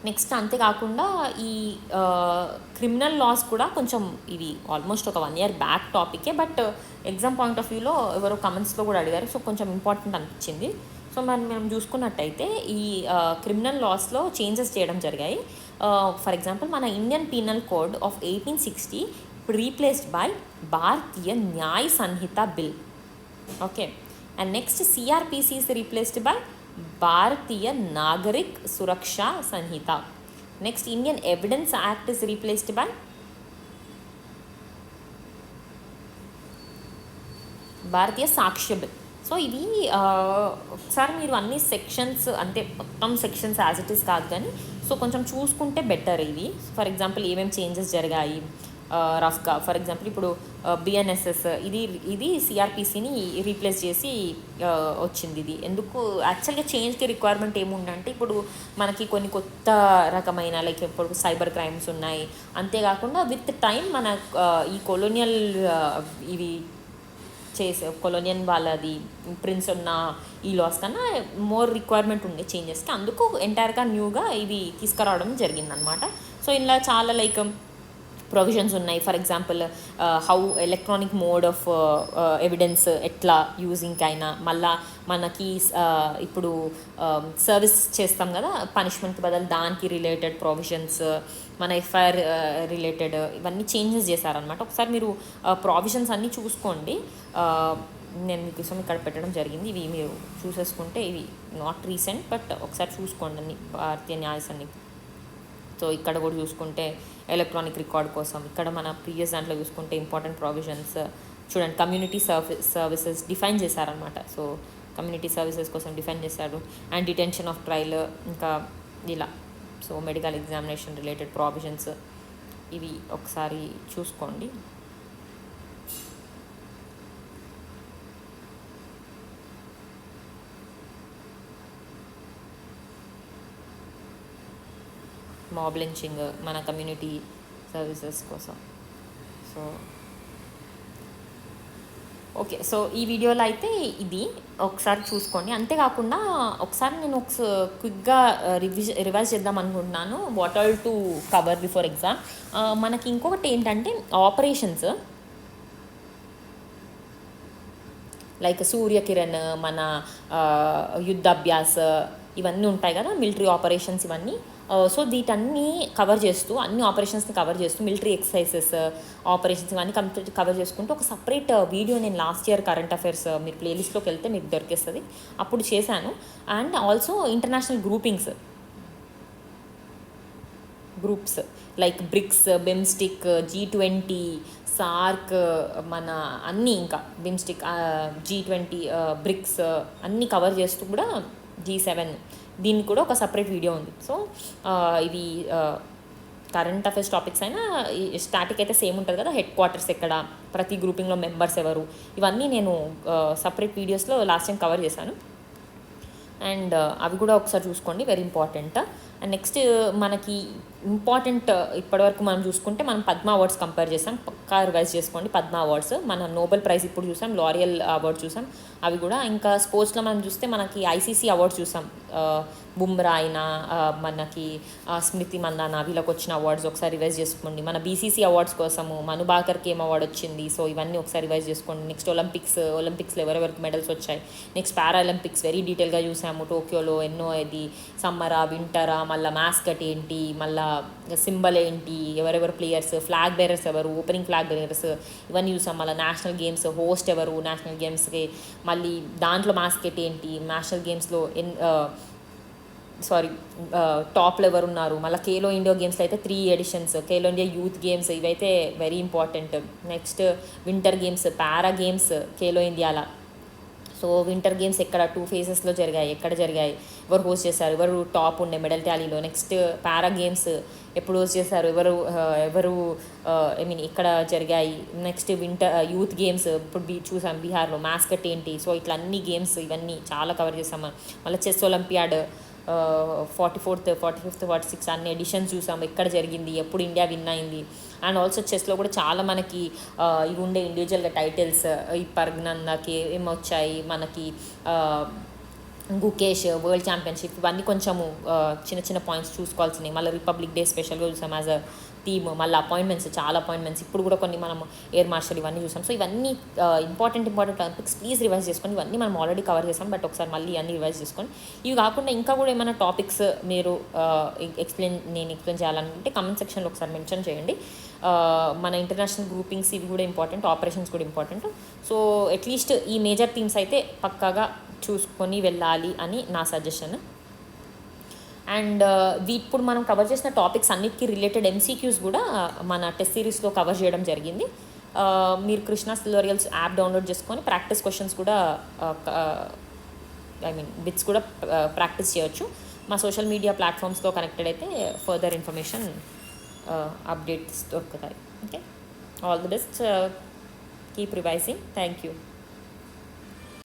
నెక్స్ట్ అంతేకాకుండా ఈ క్రిమినల్ లాస్ కూడా కొంచెం ఇవి ఆల్మోస్ట్ ఒక 1 year బ్యాక్ టాపికే, బట్ ఎగ్జామ్ పాయింట్ ఆఫ్ వ్యూలో ఎవరో కమెంట్స్లో కూడా అడిగారు. సో కొంచెం ఇంపార్టెంట్ అనిపించింది. సో మనం చూసుకున్నట్టయితే ఈ క్రిమినల్ లాస్లో చేంజెస్ చేయడం జరిగాయి. ఫర్ ఎగ్జాంపుల్ మన Indian penal code of 1860 replaced by Bharatiya Nyaya Sanhita bill. Okay, and next CRPC is replaced by Bharatiya Nagarik Suraksha Sanhita. Next Indian evidence act is replaced by Bharatiya Sakshya bill. So ఇవి ఒకసారి మీరు అన్ని సెక్షన్స్ అంటే మొత్తం సెక్షన్స్ యాజ్ ఇట్ ఈస్ కాదు కానీ సో కొంచెం చూసుకుంటే బెటర్. ఇవి ఫర్ ఎగ్జాంపుల్ ఏమేమి చేంజెస్ జరిగాయి రఫ్గా. ఫర్ ఎగ్జాంపుల్ ఇప్పుడు BNSS ఇది CRPCని రీప్లేస్ చేసి వచ్చింది. ఇది ఎందుకు యాక్చువల్గా చేంజ్కి రిక్వైర్మెంట్ ఏముందంటే ఇప్పుడు మనకి కొన్ని కొత్త రకమైన లైక్ ఇప్పుడు సైబర్ క్రైమ్స్ ఉన్నాయి. అంతేకాకుండా విత్ టైం మన ఈ కొలోనియల్ ఇవి కొలోనియన్ వాళ్ళది ప్రిన్స్ ఉన్న ఈ లాస్ కన్నా మోర్ రిక్వైర్మెంట్ ఉండే చేంజెస్కి, అందుకు ఎంటైర్గా న్యూగా ఇవి తీసుకురావడం జరిగిందనమాట. సో ఇలా చాలా లైక్ ప్రొవిజన్స్ ఉన్నాయి. For example how electronic mode of evidence ఎట్లా యూజింగ్ అయినా, మళ్ళా మనకి ఇప్పుడు సర్వీస్ చేస్తాం కదా పనిష్మెంట్ బదులు, దానికి రిలేటెడ్ ప్రొవిజన్స్, మన ఎఫ్ఐఆర్ రిలేటెడ్ ఇవన్నీ చేంజెస్ చేశారనమాట. ఒకసారి మీరు ప్రొవిజన్స్ అన్నీ చూసుకోండి. నేను మీకోసం ఇక్కడ పెట్టడం జరిగింది. ఇవి మీరు చూసేసుకుంటే, ఇవి నాట్ రీసెంట్ బట్ ఒకసారి చూసుకోండి అన్ని భారతీయ న్యాయ సన్నిధి. సో ఇక్కడ కూడా చూసుకుంటే ఎలక్ట్రానిక్ రికార్డ్ కోసం, ఇక్కడ మన ప్రీవియస్ దాంట్లో చూసుకుంటే ఇంపార్టెంట్ ప్రొవిజన్స్ చూడండి. కమ్యూనిటీ సర్వీసెస్ డిఫైన్ చేశారనమాట. సో కమ్యూనిటీ సర్వీసెస్ కోసం డిఫైన్ చేశారు. అండ్ డిటెన్షన్ ఆఫ్ ట్రయల్, ఇంకా ఇలా. So medical examination related provisions ఇవి ఒకసారి చూసుకోండి. మాబ్ లించింగ్ మన కమ్యూనిటీ సర్వీసెస్ కోసం. సో ఓకే, సో ఈ వీడియోలో అయితే ఇది ఒకసారి చూసుకోండి. అంతేకాకుండా ఒకసారి నేను క్విక్గా రివైజ్ చేద్దాం అనుకుంటున్నాను, what all to cover before exam. మనకి ఇంకొకటి ఏంటంటే ఆపరేషన్స్ లైక్ సూర్యకిరణ్, మన యుద్ధాభ్యాస్ ఇవన్నీ ఉంటాయి కదా, మిలిటరీ ఆపరేషన్స్ ఇవన్నీ. సో వీటన్నీ కవర్ చేస్తూ, అన్ని ఆపరేషన్స్ని కవర్ చేస్తూ, మిలిటరీ ఎక్సర్సైజెస్, ఆపరేషన్స్ ఇవన్నీ కంప్లీట్ కవర్ చేసుకుంటూ ఒక సపరేట్ వీడియో నేను లాస్ట్ ఇయర్ కరెంట్ అఫైర్స్ మీరు ప్లేలిస్ట్లోకి వెళ్తే మీకు దొరికేస్తుంది, అప్పుడు చేశాను. And also international groups like BRICS, BIMSTEC, G20, SAARC, మన అన్నీ, ఇంకా బిమ్స్టిక్, G20, బ్రిక్స్ అన్నీ కవర్ చేస్తూ కూడా G7 దీనికి కూడా ఒక సపరేట్ వీడియో ఉంది. సో ఇవి కరెంట్ అఫైర్స్ టాపిక్స్ అయినా స్టాటిక్ అయితే సేమ్ ఉంటుంది కదా, హెడ్ క్వార్టర్స్ ఎక్కడ, ప్రతి గ్రూపింగ్లో మెంబర్స్ ఎవరు, ఇవన్నీ నేను సపరేట్ వీడియోస్లో లాస్ట్ టైం కవర్ చేశాను. అండ్ అవి కూడా ఒకసారి చూసుకోండి, వెరీ ఇంపార్టెంట్. అండ్ నెక్స్ట్ మనకి ఇంపార్టెంట్ ఇప్పటివరకు మనం చూసుకుంటే, మనం పద్మ అవార్డ్స్ కంపేర్ చేసాం, పక్కా రివైజ్ చేసుకోండి. పద్మ అవార్డ్స్, మన నోబెల్ ప్రైజ్ ఇప్పుడు చూసాం, లారియల్ అవార్డ్ చూసాం, అవి కూడా. ఇంకా స్పోర్ట్స్లో మనం చూస్తే మనకి ICC అవార్డ్స్ చూసాం, బుమ్రా అయినా, మనకి స్మృతి మందాన, వీళ్ళకి వచ్చిన అవార్డ్స్ ఒకసారి రివైజ్ చేసుకోండి. మన BCC అవార్డ్స్ కోసము మను బాకర్కి ఏం అవార్డు వచ్చింది, సో ఇవన్నీ ఒకసారి రివైజ్ చేసుకోండి. నెక్స్ట్ ఒలింపిక్స్లో ఎవరెవరికి మెడల్స్ వచ్చాయి. నెక్స్ట్ పారాలింపిక్స్ వెరీ డీటెయిల్గా చూసాము, టోక్యోలో ఎన్నో, ఇది సమ్మరా, వింటరా, మళ్ళీ మాస్కట్ ఏంటి, మళ్ళీ సింబల్ ఏంటి, ఎవరెవరు ప్లేయర్స్, ఫ్లాగ్ బేరర్స్ ఎవరు, ఓపెనింగ్ ఫ్లాగ్ బేరర్స్, ఇవన్నీ చూసాం. మళ్ళీ నేషనల్ గేమ్స్ హోస్ట్ ఎవరు, నేషనల్ గేమ్స్కి మళ్ళీ దాంట్లో మాస్కెట్ ఏంటి, నేషనల్ గేమ్స్లో టాప్లో ఎవరు ఉన్నారు. మళ్ళీ ఖేలో ఇండియా గేమ్స్లో అయితే 3 editions, Khelo India youth games ఇవైతే very important. Next winter games, para games Khelo ఇండియాలో. సో వింటర్ గేమ్స్ ఎక్కడ 2 ఫేజెస్లో జరిగాయి, ఎక్కడ జరిగాయి, ఎవరు హోస్ట్ చేశారు, ఎవరు టాప్ ఉండే మెడల్ ట్యాలీలో. నెక్స్ట్ పారా గేమ్స్ ఎప్పుడు హోస్ట్ చేశారు, ఎవరు ఇక్కడ జరిగాయి. నెక్స్ట్ యూత్ గేమ్స్ ఇప్పుడు చూసాం బీహార్లో, మాస్కట్ ఏంటి. సో ఇట్లా అన్ని గేమ్స్ ఇవన్నీ చాలా కవర్ చేసాం. మళ్ళీ చెస్ ఒలింపియాడ్ 44th, 45th, 46 అన్ని ఎడిషన్స్ చూసాము, ఎక్కడ జరిగింది, ఎప్పుడు ఇండియా విన్ అయింది. అండ్ ఆల్సో చెస్లో కూడా చాలా మనకి ఇవి ఉండే ఇండివిజువల్గా టైటిల్స్, ఈ పర్గనందాకి ఏమొచ్చాయి, మనకి గుకేష్ వరల్డ్ ఛాంపియన్షిప్, ఇవన్నీ కొంచెము చిన్న చిన్న పాయింట్స్ చూసుకోవాల్సినవి. మళ్ళీ రిపబ్లిక్ డే స్పెషల్గా చూసాం యాజ్ అ థీమ్. మళ్ళీ అపాయింట్మెంట్స్, చాలా అపాయింట్మెంట్స్, ఇప్పుడు కూడా కొన్ని మనం ఎయిర్ మార్షల్ ఇవన్నీ చూసాం. సో ఇవన్నీ ఇంపార్టెంట్ టాపిక్స్, ప్లీజ్ రివైజ్ చేసుకోండి. ఇవన్నీ మనం ఆల్రెడీ కవర్ చేసాం, బట్ ఒకసారి మళ్ళీ అన్నీ రివైజ్ చేసుకోండి. ఇవి కాకుండా ఇంకా కూడా ఏమైనా టాపిక్స్ మీరు నేను ఎక్స్ప్లెయిన్ చేయాలనుకుంటే కమెంట్ సెక్షన్లో ఒకసారి మెన్షన్ చేయండి. మన ఇంటర్నేషనల్ గ్రూపింగ్స్ ఇవి కూడా ఇంపార్టెంట్, ఆపరేషన్స్ కూడా ఇంపార్టెంట్. సో అట్లీస్ట్ ఈ మేజర్ థీమ్స్ అయితే పక్కాగా చూసుకొని వెళ్ళాలి అని నా సజెషన్. అండ్ ఇప్పుడు మనం కవర్ చేసిన టాపిక్స్ అన్నిటికీ రిలేటెడ్ MCQs కూడా మన టెస్ట్ సిరీస్లో కవర్ చేయడం జరిగింది. మీరు కృష్ణ Lawrials యాప్ డౌన్లోడ్ చేసుకొని ప్రాక్టీస్ క్వశ్చన్స్ కూడా బిట్స్ కూడా ప్రాక్టీస్ చేయొచ్చు. మా సోషల్ మీడియా ప్లాట్ఫామ్స్తో కనెక్టెడ్ అయితే ఫర్దర్ ఇన్ఫర్మేషన్ అప్డేట్స్ దొరుకుతాయి. Okay, all the best, keep revising. Thank you.